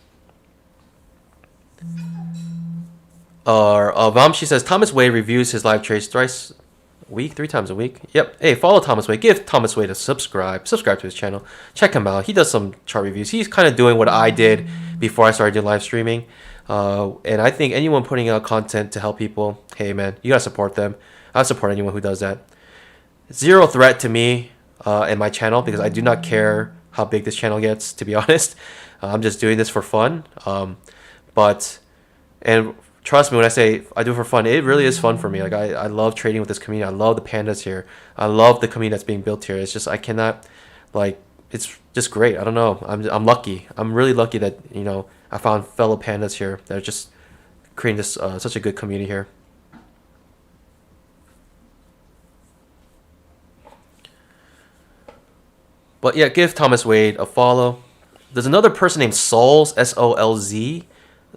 Vamshi says, Thomas Wade reviews his live trades three times a week. Yep. Hey, follow Thomas Wade. Give Thomas Wade a subscribe. Subscribe to his channel. Check him out. He does some chart reviews. He's kind of doing what I did before I started doing live streaming. And I think anyone putting out content to help people, hey man, you gotta support them. I support anyone who does that. Zero threat to me and my channel, because I do not care how big this channel gets, to be honest. I'm just doing this for fun. And trust me when I say I do it for fun, it really is fun for me. Like, I love trading with this community. I love the pandas here. I love the community that's being built here. It's just, I cannot, like, it's just great. I don't know. I'm lucky. I'm really lucky that, you know, I found fellow pandas here that are just creating this such a good community here. But yeah, give Thomas Wade a follow. There's another person named Solz, S-O-L-Z,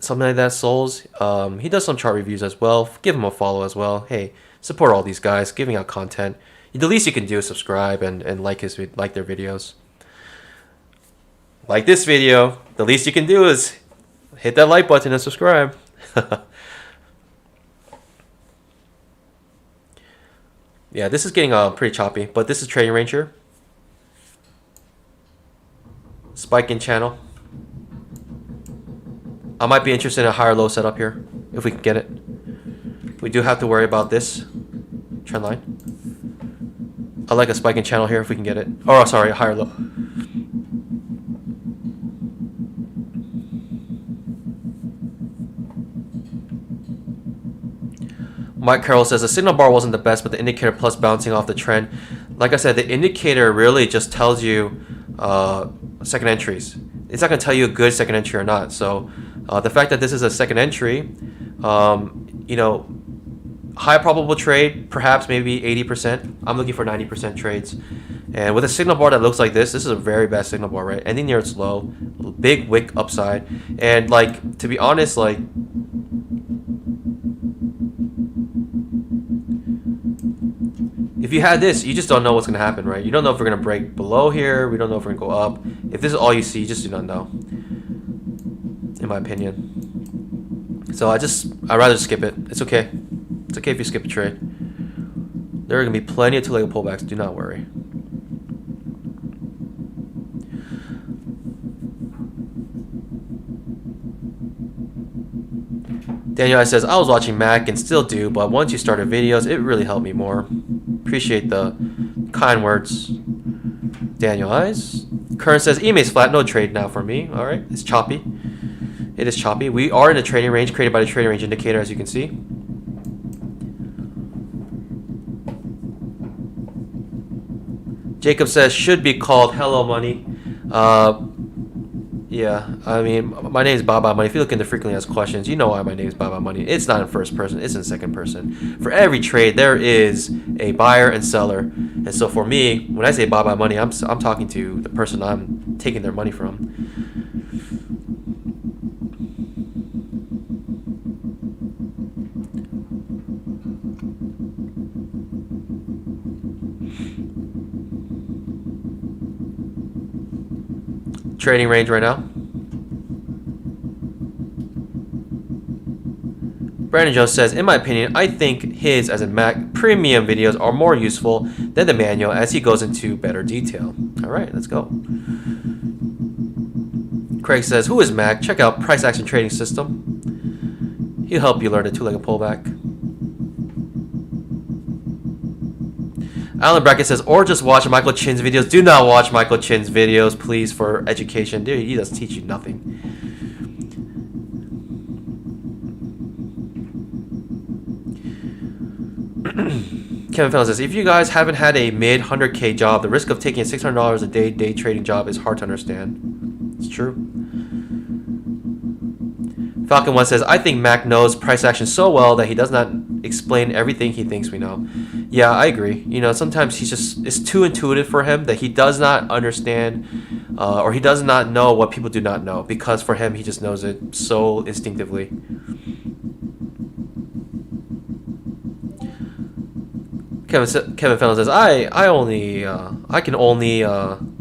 something like that, Solz. He does some chart reviews as well. Give him a follow as well. Hey, support all these guys giving out content. The least you can do is subscribe and like their videos. Like this video, the least you can do is hit that like button and subscribe. Yeah, this is getting pretty choppy, but this is Trading Ranger. Spiking channel. I might be interested in a higher low setup here if we can get it. We do have to worry about this trend line. I like a spiking channel here if we can get it. Oh, sorry, a higher low. Mike Carroll says the signal bar wasn't the best, but the indicator plus bouncing off the trend. Like I said, the indicator really just tells you second entries. It's not going to tell you a good second entry or not. So the fact that this is a second entry, you know, high probable trade, perhaps maybe 80%. I'm looking for 90% trades. And with a signal bar that looks like this is a very bad signal bar, right? Ending near its low, big wick upside. And like, to be honest, like, if you had this, you just don't know what's going to happen, right? You don't know if we're going to break below here. We don't know if we're going to go up. If this is all you see, you just do not know, in my opinion. So I'd rather just skip it. It's okay. It's okay if you skip a trade. There are going to be plenty of two-legged pullbacks. Do not worry. Daniel says, I was watching Mac and still do, but once you started videos, it really helped me more. Appreciate the kind words. Daniel Eyes. Current says, email's flat, no trade now for me. All right, it's choppy. It is choppy. We are in a trading range created by the trading range indicator, as you can see. Jacob says, should be called Hello Money. Yeah, I mean, my name is Baba Money. If you look into frequently asked questions, you know why my name is Baba Money. It's not in first person, it's in second person. For every trade, there is a buyer and seller. And so for me, when I say Baba Money, I'm talking to the person I'm taking their money from. Trading range right now. Brandon Jones says, in my opinion, I think his, as in Mac, premium videos are more useful than the manual as he goes into better detail. All right, let's go. Craig says, who is Mac? Check out Price Action Trading System. He'll help you learn the two-legged pullback. Alan Brackett says, or just watch Michael Chin's videos. Do not watch Michael Chin's videos, please, for education. Dude, he does teach you nothing. Kevin Fallon says, if you guys haven't had a mid 100K job, the risk of taking a $600 a day trading job is hard to understand. It's true. Falcon 1 says, I think Mac knows price action so well that he does not explain everything he thinks we know. Yeah, I agree. You know, sometimes it's too intuitive for him that he does not understand or he does not know what people do not know, because for him, he just knows it so instinctively. Kevin Fallon says, I can only